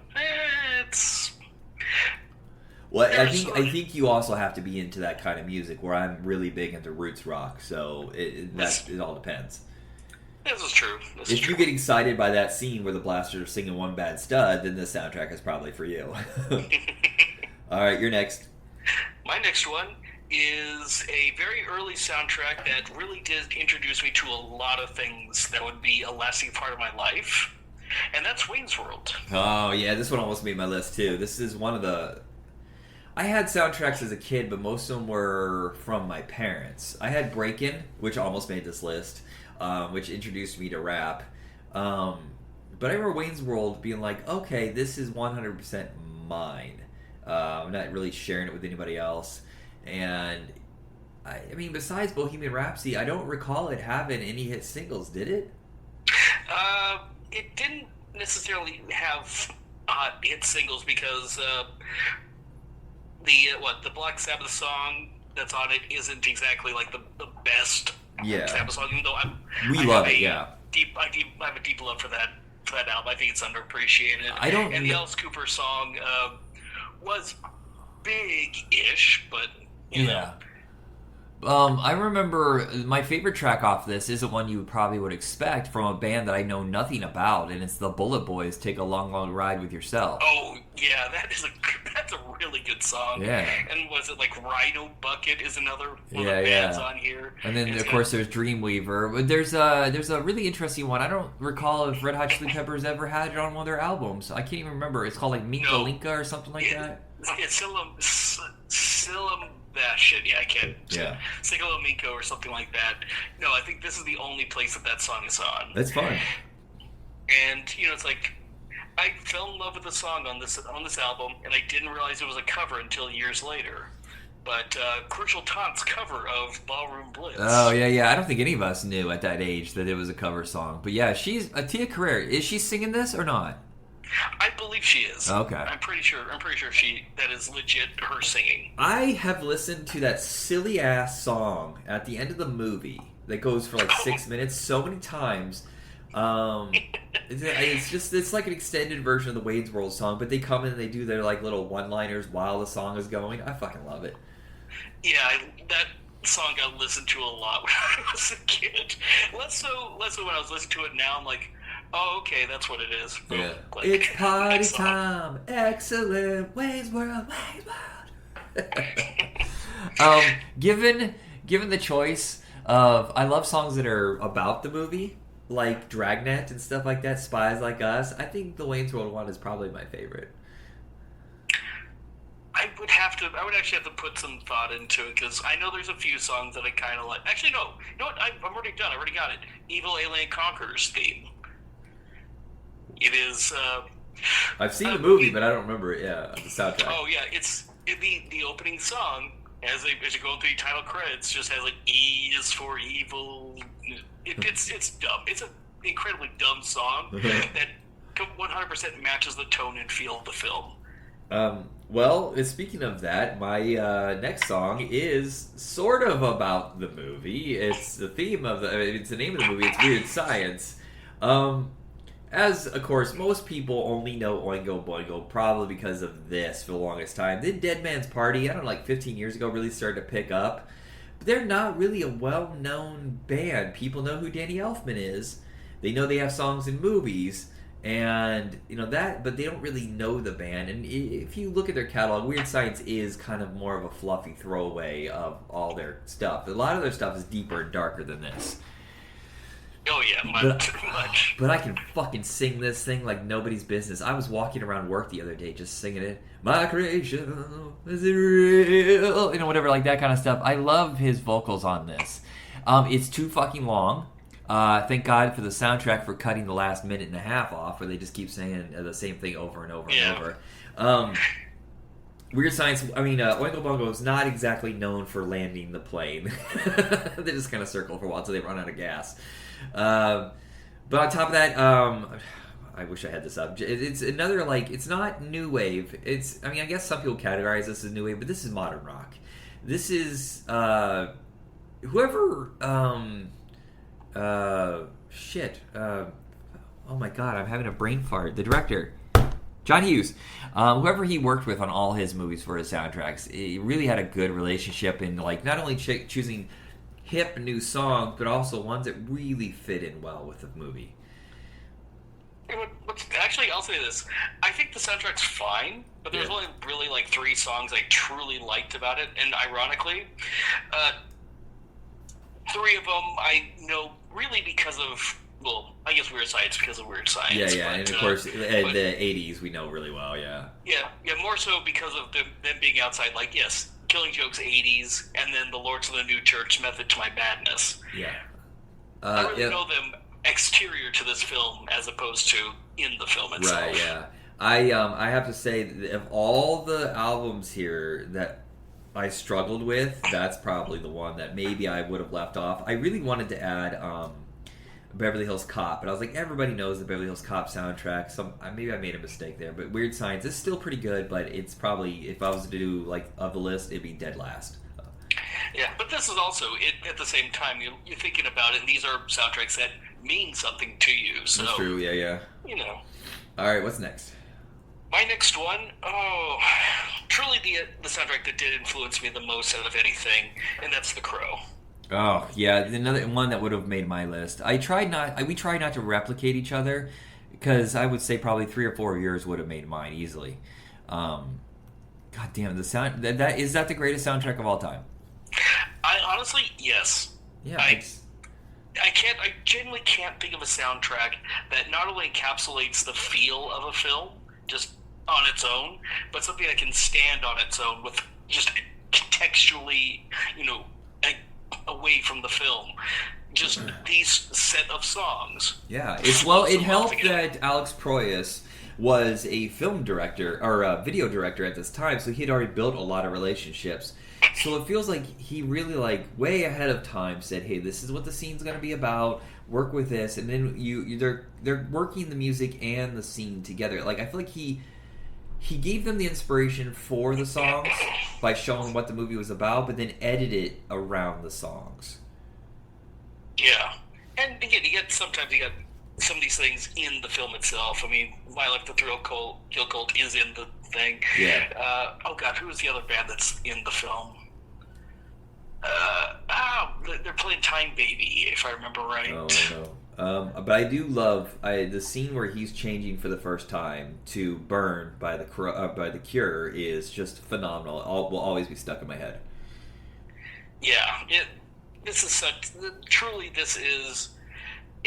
it's. Well, I think you also have to be into that kind of music, where I'm really big into roots rock, so it all depends. This is true. If you get excited by that scene where the Blasters are singing One Bad Stud, then this soundtrack is probably for you. All right, you're next. My next one is a very early soundtrack that really did introduce me to a lot of things that would be a lasting part of my life, and that's Wayne's World. Oh, yeah, this one almost made my list, too. This is one of the... I had soundtracks as a kid, but most of them were from my parents. I had Breakin', which almost made this list, which introduced me to rap. But I remember Wayne's World being like, okay, this is 100% mine. I'm not really sharing it with anybody else. And, I mean, besides Bohemian Rhapsody, I don't recall it having any hit singles, did it? It didn't necessarily have hit singles because... the Black Sabbath song that's on it isn't exactly like the best Sabbath song, even though I have a deep love for that album. I think it's underappreciated. And the Alice Cooper song was big-ish, but you know. I remember my favorite track off this is the one you probably would expect from a band that I know nothing about, and it's the Bullet Boys, Take a Long, Long Ride with Yourself. Oh, yeah, that's a really good song. Yeah. And was it like Rhino Bucket is another one of the bands on here. And then, of course, there's Dreamweaver. But there's a really interesting one. I don't recall if Red Hot Chili Peppers ever had it on one of their albums. I can't even remember. It's called like Minka Linka or something like that. It's Sebastian. Yeah, I can't. Yeah. Sigalominko or something like that. No, I think this is the only place that song is on. That's fine. And it's like I fell in love with the song on this album, and I didn't realize it was a cover until years later. But Crucial Taunt's cover of Ballroom Blitz. Oh yeah. I don't think any of us knew at that age that it was a cover song. But yeah, she's Tia Carrere. Is she singing this or not? I believe she is. Okay. I'm pretty sure that is legit her singing. I have listened to that silly ass song at the end of the movie that goes for like 6 minutes so many times. It's like an extended version of the Wayne's World song, but they come in and they do their like little one-liners while the song is going. I fucking love it. Yeah, that song got listened to a lot when I was a kid. Less so when I was listening to it now. I'm like, oh, okay, that's what it is. Yeah. Like, it's party time. Excellent. Wayne's World. Given the choice of, I love songs that are about the movie, like Dragnet and stuff like that, Spies Like Us. I think the Wayne's World one is probably my favorite. I would actually have to put some thought into it, because I know there's a few songs that I kind of like. Actually, no. You know what? I'm already done. I already got it. Evil Alien Conqueror's theme. It is. I've seen the movie, but I don't remember it. Yeah, the soundtrack. Oh yeah, it's the opening song as you're going through the title credits. Just has like E is for evil. It's dumb. It's an incredibly dumb song that 100% matches the tone and feel of the film. Well, speaking of that, my next song is sort of about the movie. It's the theme of it's the name of the movie. It's Weird Science. As, of course, most people only know Oingo Boingo probably because of this for the longest time. Then Dead Man's Party, I don't know, like 15 years ago, really started to pick up. But they're not really a well-known band. People know who Danny Elfman is. They know they have songs in movies. And, but they don't really know the band. And if you look at their catalog, Weird Science is kind of more of a fluffy throwaway of all their stuff. A lot of their stuff is deeper and darker than this. Oh yeah, much. But I can fucking sing this thing like nobody's business. I was walking around work the other day just singing it. My creation, is it real? Whatever, like that kind of stuff. I love his vocals on this. It's too fucking long, Thank God for the soundtrack for cutting the last minute and a half off, where they just keep saying the same thing over and over and over. Weird Science. I mean, Oingo Boingo is not exactly known for landing the plane. They just kind of circle for a while until they run out of gas. But on top of that, I wish I had this up. It's another, like, it's not new wave. I mean, I guess some people categorize this as new wave, but this is modern rock. This is whoever. Oh my God, I'm having a brain fart. The director, John Hughes, whoever he worked with on all his movies for his soundtracks, he really had a good relationship in, like, not only choosing hip new songs, but also ones that really fit in well with the movie. Actually, I'll say this. I think the soundtrack's fine, but there's only really like 3 songs I truly liked about it, and ironically, 3 of them I know really because of, well, I guess Weird Science because of Weird Science. Yeah, but, and of course, the 80s we know really well, yeah. Yeah, more so because of them being outside, like, yes, Killing Joke's 80s, and then the Lords of the New Church Method to My Madness. Yeah. I really know them exterior to this film as opposed to in the film itself. Right, yeah. I have to say, that of all the albums here that I struggled with, that's probably the one that maybe I would have left off. I really wanted to add Beverly Hills Cop, but I was like, everybody knows the Beverly Hills Cop soundtrack, so maybe I made a mistake there. But Weird Science is still pretty good, but it's probably, if I was to do, like, of the list, it'd be dead last. Yeah, but this is also, at the same time, you're thinking about it, and these are soundtracks that mean something to you. So, that's true, yeah. You know. All right, what's next? My next one, truly the soundtrack that did influence me the most out of anything, and that's The Crow. Oh, yeah, another one that would have made my list. We tried not to replicate each other, because I would say probably 3 or 4 of yours would have made mine easily. God damn, the sound, is that the greatest soundtrack of all time? I honestly, yes. Yeah, I genuinely can't think of a soundtrack that not only encapsulates the feel of a film, just on its own, but something that can stand on its own with just contextually, away from the film. Just these set of songs. Yeah, it helped that Alex Proyas was a film director, or a video director at this time, so he had already built a lot of relationships. So it feels like he really, like, way ahead of time said, hey, this is what the scene's going to be about, work with this, and then they're working the music and the scene together. Like, I feel like he gave them the inspiration for the songs by showing what the movie was about, but then edited it around the songs. Yeah. And again, sometimes you get some of these things in the film itself. I mean, My Life the Thrill Cult is in the thing. Yeah. Oh God, who is the other band that's in the film? They're playing Time Baby, if I remember right. Oh, no. But I do love the scene where he's changing for the first time to Burn by the Cure is just phenomenal. Will always be stuck in my head. Yeah, this is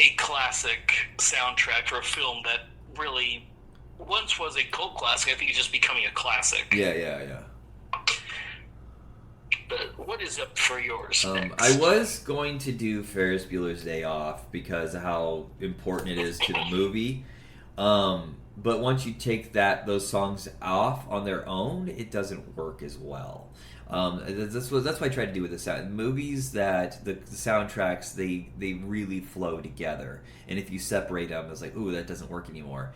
a classic soundtrack for a film that really once was a cult classic. I think it's just becoming a classic. Yeah. But what is up for yours next? I was going to do Ferris Bueller's Day Off because of how important it is to the movie. But once you take those songs off on their own, it doesn't work as well. That's what I tried to do with the sound movies. That the soundtracks they really flow together, and if you separate them, it's like, ooh, that doesn't work anymore.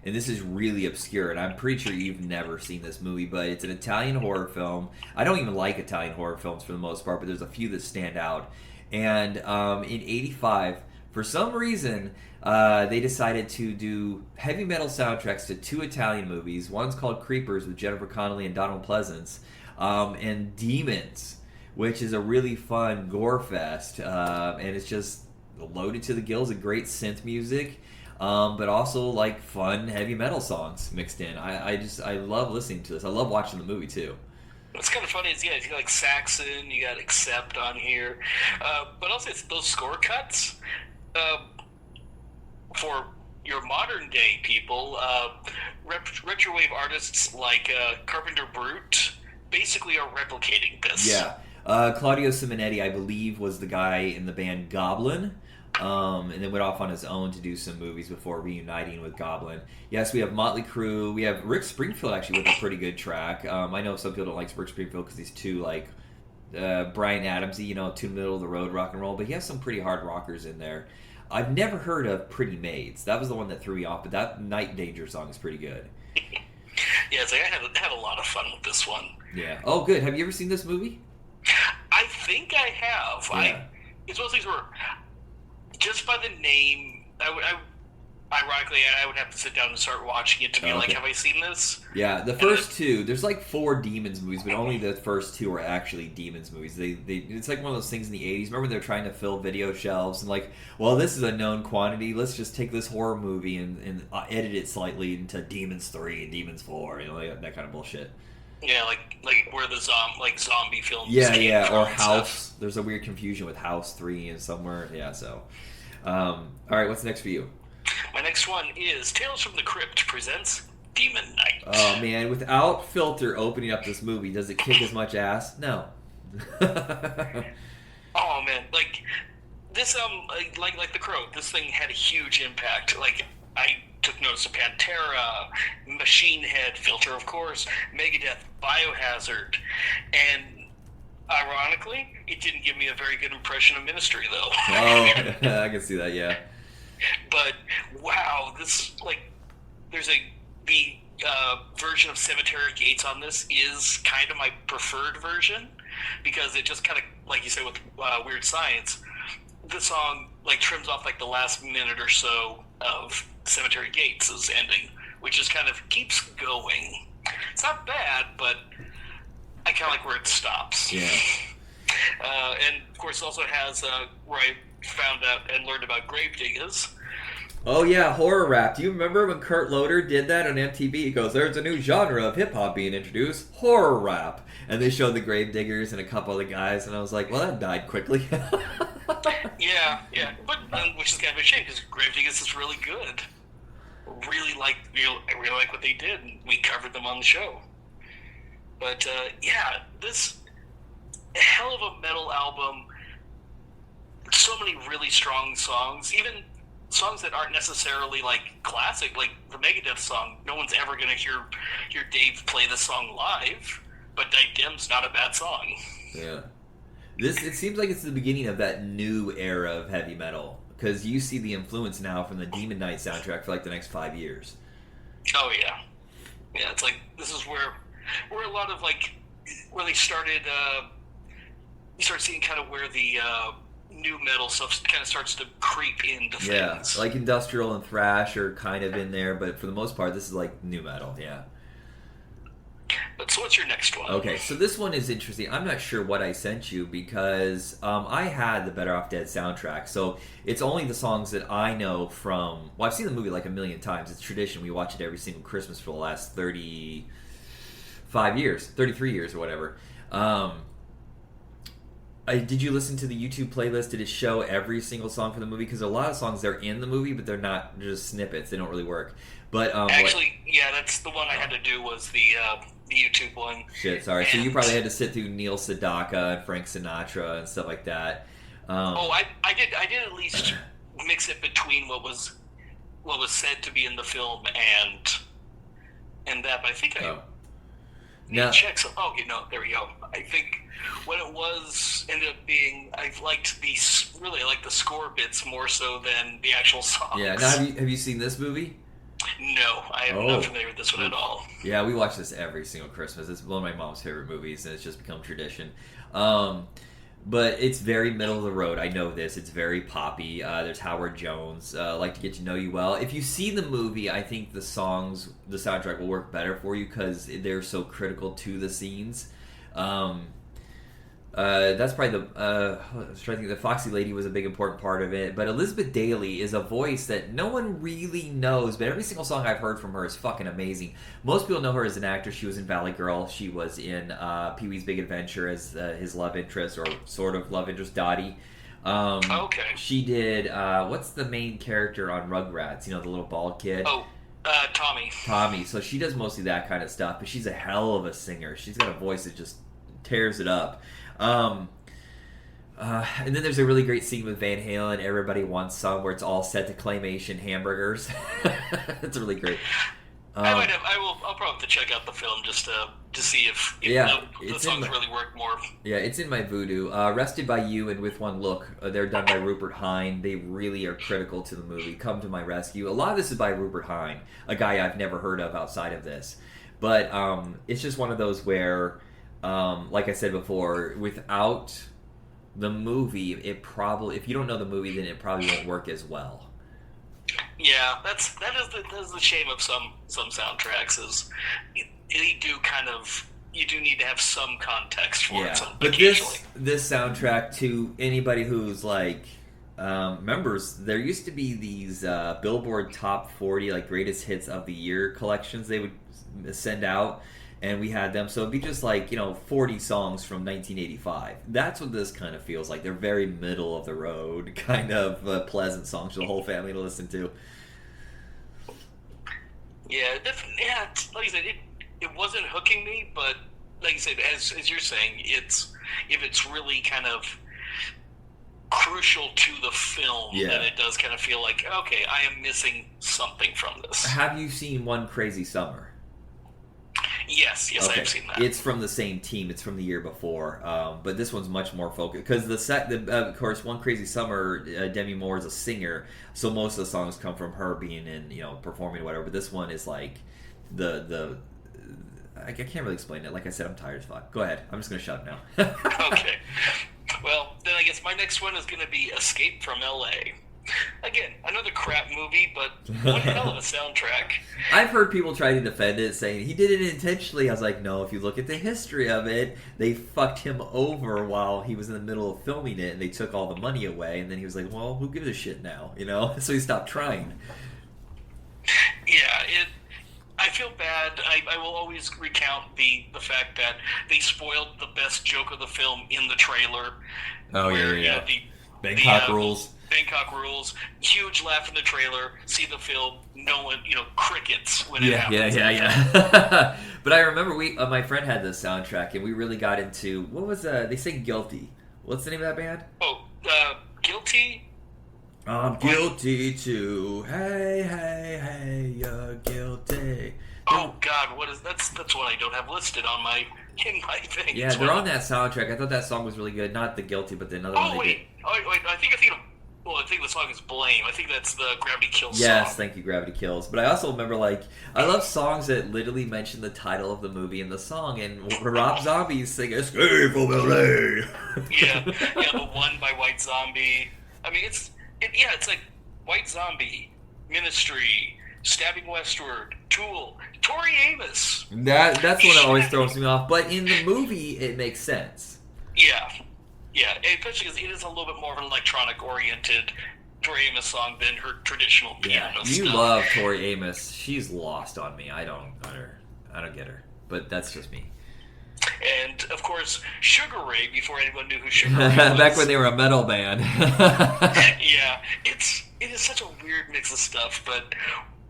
And this is really obscure, and I'm pretty sure you've never seen this movie, but it's an Italian horror film. I don't even like Italian horror films for the most part, but there's a few that stand out. And in '85, for some reason, they decided to do heavy metal soundtracks to 2 Italian movies. One's called Creepers with Jennifer Connelly and Donald Pleasance, and Demons, which is a really fun gore fest, and it's just loaded to the gills of great synth music. But also like fun heavy metal songs mixed in. I love listening to this. I love watching the movie too. What's kind of funny is, you got like Saxon, you got Accept on here, but also it's those score cuts for your modern day people. Retrowave artists like Carpenter Brute basically are replicating this. Yeah. Claudio Simonetti, I believe, was the guy in the band Goblin. and then went off on his own to do some movies before reuniting with Goblin. Yes, we have Motley Crue. We have Rick Springfield actually with a pretty good track. I know some people don't like Rick Springfield because he's too like Bryan Adamsy, too middle of the road rock and roll. But he has some pretty hard rockers in there. I've never heard of Pretty Maids. That was the one that threw me off. But that Night Danger song is pretty good. Yeah, it's like I had a lot of fun with this one. Yeah. Oh, good. Have you ever seen this movie? I think I have. Yeah. It's one of those things where, just by the name, ironically, I would have to sit down and start watching it to be like, have I seen this? Yeah, the first two. There's like 4 Demons movies, but only the first 2 are actually Demons movies. It's like one of those things in the 80s. Remember they're trying to fill video shelves and like, well, this is a known quantity. Let's just take this horror movie and edit it slightly into Demons 3 and Demons 4, that kind of bullshit. Yeah, like where the zombie films. Yeah, or House. Stuff. There's a weird confusion with House 3 and somewhere. Yeah, so. All right, what's next for you? My next one is Tales from the Crypt presents Demon Knight. Oh man, without Filter opening up this movie, does it kick as much ass? No. Oh man, like this like The Crow, this thing had a huge impact. Like I took notice of Pantera, Machine Head, Filter of course, Megadeth, Biohazard, and ironically, it didn't give me a very good impression of Ministry though. Oh, I can see that, yeah. But wow, this there's the version of Cemetery Gates on this is kind of my preferred version because it just kind of, like you said with Weird Science, the song trims off the last minute or so of Cemetery Gates' ending, which just kind of keeps going. It's not bad, but I kind of like where it stops. Yeah. And of course, it also has where I found out and learned about Gravediggers. Oh yeah, horror rap. Do you remember when Kurt Loder did that on MTV? He goes, "There's a new genre of hip hop being introduced, horror rap," and they showed the Gravediggers and a couple of the guys, and I was like, "Well, that died quickly." Yeah, but which is kind of a shame because Gravediggers is really good. I really like what they did. And we covered them on the show. But this hell of a metal album. So many really strong songs, even songs that aren't necessarily classic, like the Megadeth song. No one's ever going to hear Dave play the song live, but Die Dem's not a bad song. Yeah. It seems like it's the beginning of that new era of heavy metal, because you see the influence now from the Demon Knight soundtrack for the next 5 years. Oh yeah, it's this is where a lot of where they started. You start seeing kind of where the new metal stuff kind of starts to creep into things. Yeah, industrial and thrash are kind of in there, but for the most part, this is new metal. Yeah. But so what's your next one? Okay, so this one is interesting. I'm not sure what I sent you because I had the Better Off Dead soundtrack. So it's only the songs that I know from... Well, I've seen the movie a million times. It's tradition. We watch it every single Christmas for the last 35 years, 33 years or whatever. Did you listen to the YouTube playlist? Did it show every single song for the movie? Because a lot of songs, they're in the movie, but they're not just snippets. They don't really work. But actually, that's the one I had to do was the YouTube one. Shit, sorry. So you probably had to sit through Neil Sedaka and Frank Sinatra and stuff like that. I did at least mix it between what was said to be in the film and that. But I think I check some. Oh, there we go. I think what it was ended up being, I really liked the score bits more so than the actual songs. Yeah. Now, have you seen this movie? No, I am not familiar with this one at all. Yeah, we watch this every single Christmas. It's one of my mom's favorite movies, and it's just become tradition. But it's very middle of the road. I know this. It's very poppy. There's Howard Jones. Like to Get to Know You Well. If you see the movie, I think the soundtrack will work better for you because they're so critical to the scenes. That's probably I was trying to think. The Foxy Lady was a big important part of it, but Elizabeth Daily is a voice that no one really knows, but every single song I've heard from her is fucking amazing. Most people know her as an actress. She was in Valley Girl. She was in Pee-wee's Big Adventure as his love interest, or sort of love interest, Dottie. Okay. She did, what's the main character on Rugrats? The little bald kid? Oh, Tommy. Tommy. So she does mostly that kind of stuff, but she's a hell of a singer. She's got a voice that just tears it up. And then there's a really great scene with Van Halen, Everybody Wants Some, where it's all set to claymation hamburgers. It's really great. I'll probably have to check out the film just to see if the songs really work more. Yeah, it's in my voodoo. Rested by You and With One Look, they're done by Rupert Hine. They really are critical to the movie. Come to My Rescue. A lot of this is by Rupert Hine, a guy I've never heard of outside of this. But it's just one of those where, like I said before, without the movie, if you don't know the movie, then it probably won't work as well. Yeah, that is the shame of some soundtracks is you do need to have some context for it. But this soundtrack, to anybody who's like members, there used to be these Billboard Top 40 like greatest hits of the year collections they would send out, and we had them. So it'd be just like 40 songs from 1985. That's what this kind of feels like. They're very middle of the road kind of pleasant songs for the whole family to listen to. Yeah, definitely. Yeah, like I said, it wasn't hooking me, but like you said, as you're saying, if it's really kind of crucial to the film, then it does kind of feel like, okay, I am missing something from this. Have you seen One Crazy Summer? Yes, okay. I've seen that. It's from the same team. It's from the year before, but this one's much more focused because of course, One Crazy Summer, Demi Moore is a singer, so most of the songs come from her being in, performing or whatever. But this one is like I can't really explain it. Like I said, I'm tired as fuck. Go ahead. I'm just gonna shut up now. Okay. Well, then I guess my next one is gonna be Escape from L.A. Again, another crap movie, but one hell of a soundtrack. I've heard people try to defend it, saying he did it intentionally. I was like, no, if you look at the history of it, they fucked him over while he was in the middle of filming it, and they took all the money away, and then he was like, well, who gives a shit now? So he stopped trying. Yeah, I feel bad. I will always recount the fact that they spoiled the best joke of the film in the trailer. Oh, yeah. Bangkok Rules. Bangkok Rules, huge laugh in the trailer, see the film, no one, crickets when it happens. Yeah. But I remember my friend had this soundtrack, and we really got into, what was, they sing Guilty. What's the name of that band? Oh, Guilty? I'm guilty too. Hey, you're guilty. Oh God, what is that's one I don't have listed on in my thing. Yeah, they're on that soundtrack. I thought that song was really good. Not the Guilty, but the another one they did. I think the song is Blame. I think that's the Gravity Kills song. Yes, thank you, Gravity Kills. But I also remember, I love songs that literally mention the title of the movie in the song, and Rob Zombie's singing Escape from L.A. Yeah, the one by White Zombie. I mean, it's like White Zombie, Ministry, Stabbing Westward, Tool, Tori Amos. That's what always throws me off. But in the movie, it makes sense. Yeah, especially because it is a little bit more of an electronic-oriented Tori Amos song than her traditional piano stuff. You love Tori Amos. She's lost on me. I don't get her. But that's just me. And, of course, Sugar Ray, before anyone knew who Sugar Ray was. Back when they were a metal band. Yeah, it is such a weird mix of stuff, but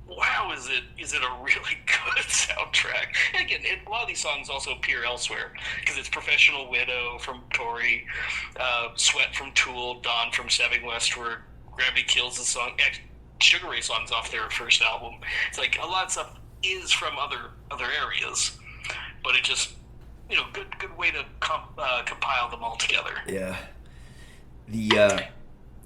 wow, is it a really good soundtrack? And again, a lot of these songs also appear elsewhere, because it's Professional Widow from Tori, Sweat from Tool, Dawn from Stabbing Westward, Gravity Kills the song, Sugar Ray songs off their first album. It's like a lot of stuff is from other areas, but it just, good way to compile them all together. Yeah.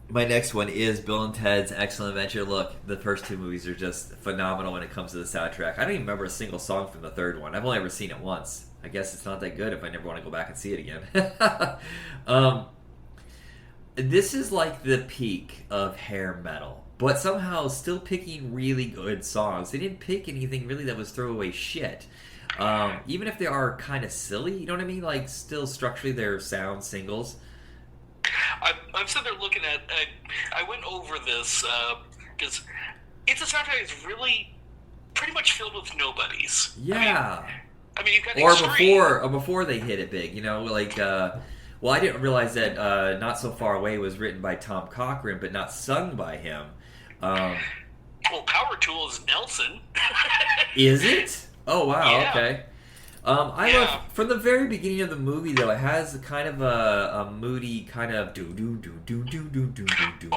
My next one is Bill and Ted's Excellent Adventure. Look, the first two movies are just phenomenal when it comes to the soundtrack. I don't even remember a single song from the third one. I've only ever seen it once. I guess it's not that good if I never want to go back and see it again. This is like the peak of hair metal, but somehow still picking really good songs. They didn't pick anything really that was throwaway shit. Even if they are kind of silly, you know what I mean? Like, still structurally they're sound singles. I'm sitting there looking at. I went over this because it's a soundtrack that's really pretty much filled with nobodies. Yeah. I mean, you've got Extreme. before they hit it big, well, I didn't realize that Not So Far Away was written by Tom Cochrane, but not sung by him. Well, Power Tool is Nelson. Is it? Oh wow. Yeah. Okay. I love from the very beginning of the movie though. It has kind of a moody kind of do do do do do do do do do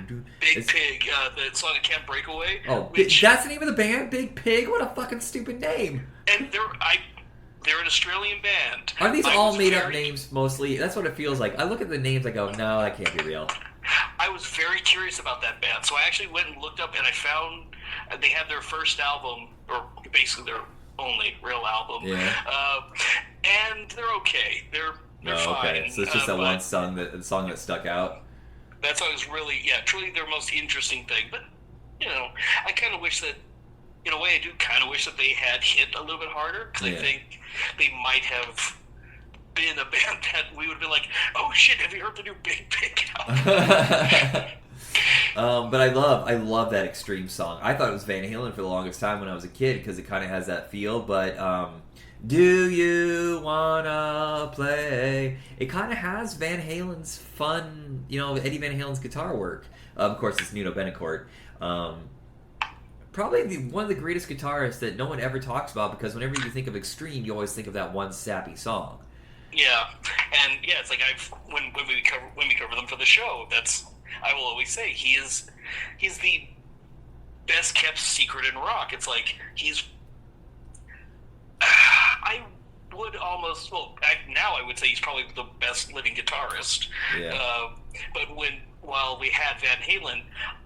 do. Big Pig, the song "Can't Break Away." Oh, that's the name of the band, Big Pig. What a fucking stupid name. And they're an Australian band. Are these all made up names mostly? That's what it feels like. I look at the names, I go, no, that can't be real. I was very curious about that band, so I actually went and looked up, and I found they had their first album, or basically their only real album. Yeah. And they're okay. They're fine. Okay. So it's just that one song that stuck out. That song is really, truly their most interesting thing. But I kind of wish that, in a way, I do kind of wish that they had hit a little bit harder, because I think they might have been a band that we would have been like, oh shit, have you heard the new Big Pig album? But I love that Extreme song. I thought it was Van Halen for the longest time when I was a kid because it kind of has that feel. But do you wanna play? It kind of has Van Halen's fun, Eddie Van Halen's guitar work. Of course, it's Nuno Betancourt. Probably one of the greatest guitarists that no one ever talks about, because whenever you think of Extreme, you always think of that one sappy song. Yeah, and it's like when we cover them for the show, I will always say he's the best kept secret in rock. It's like I would almost now I would say he's probably the best living guitarist. Yeah. But while we had Van Halen,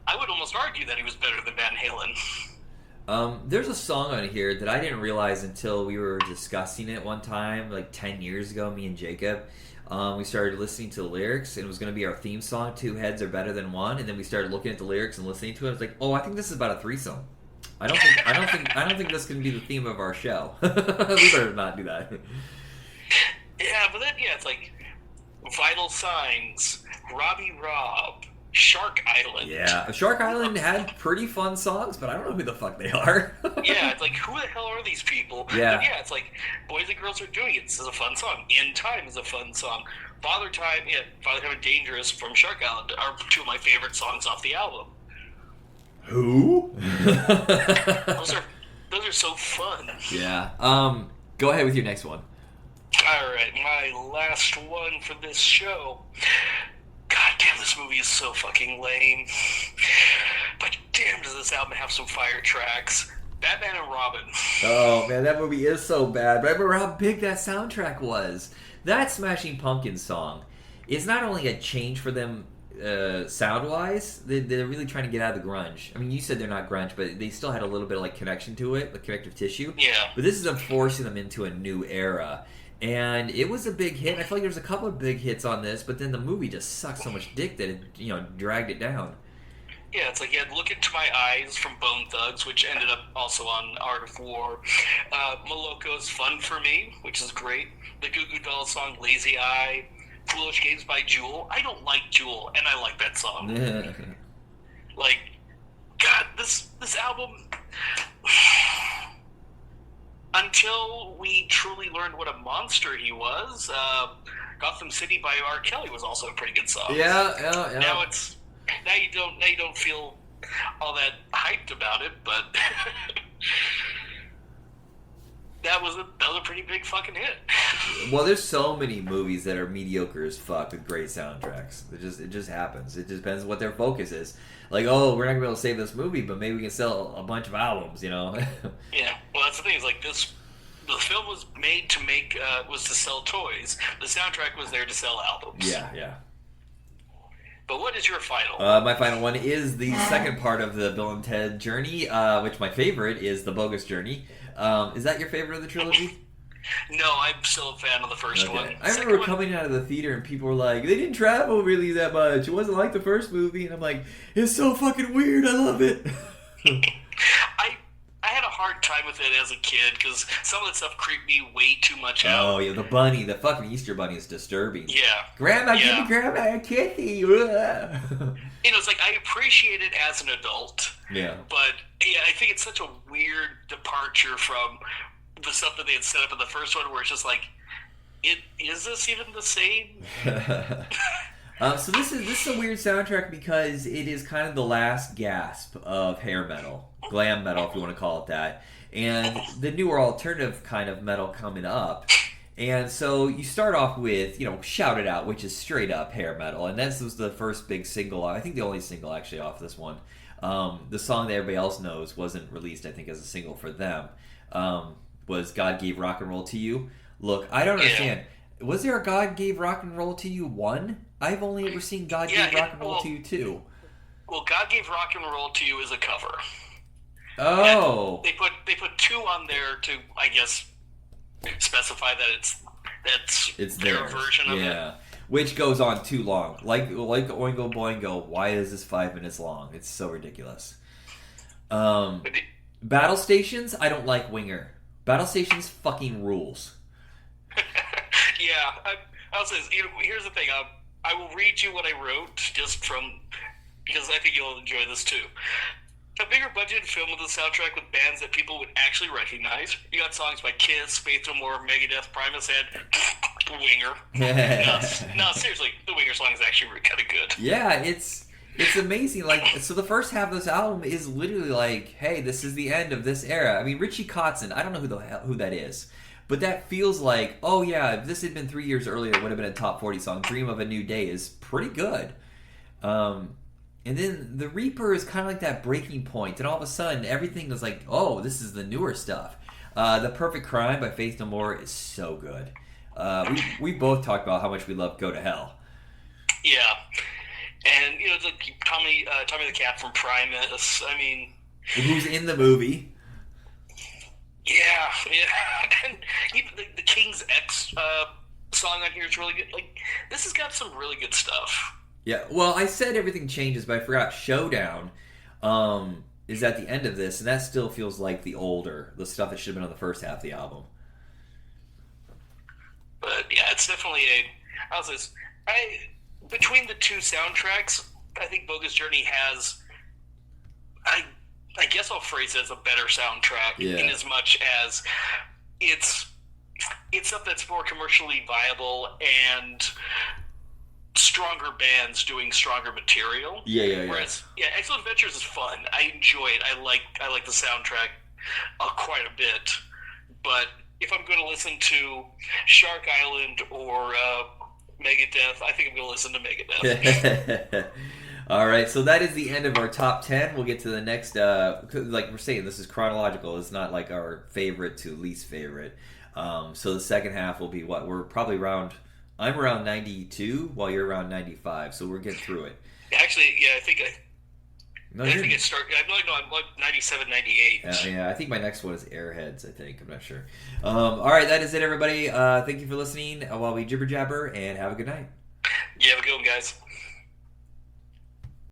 I would almost argue that he was better than Van Halen. There's a song on here that I didn't realize until we were discussing it one time, like 10 years ago, me and Jacob. We started listening to the lyrics, and it was going to be our theme song, Two Heads Are Better Than One, and then we started looking at the lyrics and listening to it. I was like, oh, I think this is about a threesome. I don't think this can be the theme of our show. We better not do that. Yeah, but then it's like Vital Signs, Robbie Robb, Shark Island. Yeah, Shark Island had pretty fun songs, but I don't know who the fuck they are. Yeah, it's like, who the hell are these people? Yeah. But it's like, Boys and Girls Are Doing It. This is a fun song. In Time is a fun song. Father Time and Dangerous from Shark Island are two of my favorite songs off the album. Who? Those are so fun. Yeah. Go ahead with your next one. All right, my last one for this show. God damn, this movie is so fucking lame. But damn, does this album have some fire tracks. Batman and Robin. Oh, man, that movie is so bad. But I remember how big that soundtrack was. That Smashing Pumpkins song is not only a change for them sound-wise, they're really trying to get out of the grunge. I mean, you said they're not grunge, but they still had a little bit of connection to it, like connective tissue. Yeah. But this is them forcing them into a new era. And it was a big hit. I feel like there was a couple of big hits on this, but then the movie just sucked so much dick that it, dragged it down. Yeah, it's like you had Look Into My Eyes from Bone Thugs, which ended up also on Art of War. Moloko's Fun For Me, which is great. The Goo Goo Dolls song Lazy Eye. Foolish Games by Jewel. I don't like Jewel, and I like that song. Like, God, this album... Until we truly learned what a monster he was, Gotham City by R. Kelly was also a pretty good song. Yeah. Now you don't feel all that hyped about it, but that was a pretty big fucking hit. Well, there's so many movies that are mediocre as fuck with great soundtracks. It just happens. It just depends what their focus is. Like, oh, we're not gonna be able to save this movie, but maybe we can sell a bunch of albums, Yeah. Well, that's the thing. Is like this. The film was made to was to sell toys. The soundtrack was there to sell albums. Yeah. But what is your final? My final one is the second part of the Bill and Ted journey, which my favorite is the Bogus Journey. Is that your favorite of the trilogy? No, I'm still a fan of the first one. I remember coming out of the theater and people were like, they didn't travel really that much. It wasn't like the first movie. And I'm like, it's so fucking weird. I love it. I had a hard time with it as a kid because some of that stuff creeped me way too much out. Oh, yeah, the bunny, the fucking Easter bunny is disturbing. Yeah. Grandma, give me Grandma a kissy. It's like I appreciate it as an adult. Yeah. But I think it's such a weird departure from the stuff that they had set up in the first one, where it's just like, is this even the same? So this is a weird soundtrack because it is kind of the last gasp of hair metal, glam metal, if you want to call it that. and the newer alternative kind of metal coming up. And so you start off with, Shout It Out, which is straight up hair metal. And this was the first big single, I think the only single actually off this one. The song that everybody else knows wasn't released, I think, as a single for them, was God Gave Rock and Roll to You. Look, I don't understand. Was there a God Gave Rock and Roll to You 1? I've only ever seen God Gave Rock and Roll to You 2. Well, God Gave Rock and Roll to You is a cover. Oh. And they put 2 on there to, I guess, specify that it's their version of it. Which goes on too long. Like Oingo Boingo, why is this 5 minutes long? It's so ridiculous. Battle Stations, I don't like Winger. Battle Stations fucking rules. Yeah, I'll say this. Here's the thing. I will read you what I wrote because I think you'll enjoy this too. A bigger budget film with a soundtrack with bands that people would actually recognize. You got songs by Kiss, Faith No More, Megadeth, Primus Head, Winger. No, seriously, the Winger song is actually kind of good. Yeah, it's amazing. So the first half of this album is literally like, hey, this is the end of this era. I mean, Richie Kotzen, I don't know who that is, but that feels like, oh yeah, if this had been 3 years earlier, it would have been a top 40 song. Dream of a New Day is pretty good. And then The Reaper is kind of like that breaking point, and all of a sudden everything is like, oh, this is the newer stuff. The Perfect Crime by Faith No More is so good. We both talked about how much we love Go to Hell. Yeah, and it's like Tommy the Cat from Primus. I mean, who's in the movie? Yeah, and even the King's X song on here is really good. Like, this has got some really good stuff. Yeah, well, I said everything changes, but I forgot Showdown is at the end of this, and that still feels like the stuff that should have been on the first half of the album. But yeah, it's definitely between the 2 soundtracks, I think Bogus Journey has, I guess I'll phrase it as a better soundtrack in as much as it's stuff that's more commercially viable and stronger bands doing stronger material. Whereas, Excellent Adventures is fun. I enjoy it. I like the soundtrack quite a bit. But if I'm going to listen to Shark Island or Megadeth, I think I'm going to listen to Megadeth. All right, so that is the end of our top 10. We'll get to the next. Like we're saying, this is chronological. It's not like our favorite to least favorite. So the second half will be what? We're probably around. I'm around 92, while you're around 95. So we're getting through it. Actually, yeah, I think it started. I'm like 97, 98. Yeah, I think my next one is Airheads. I think I'm not sure. All right, that is it, everybody. Thank you for listening while we jibber jabber, and have a good night. Yeah, have a good one, guys.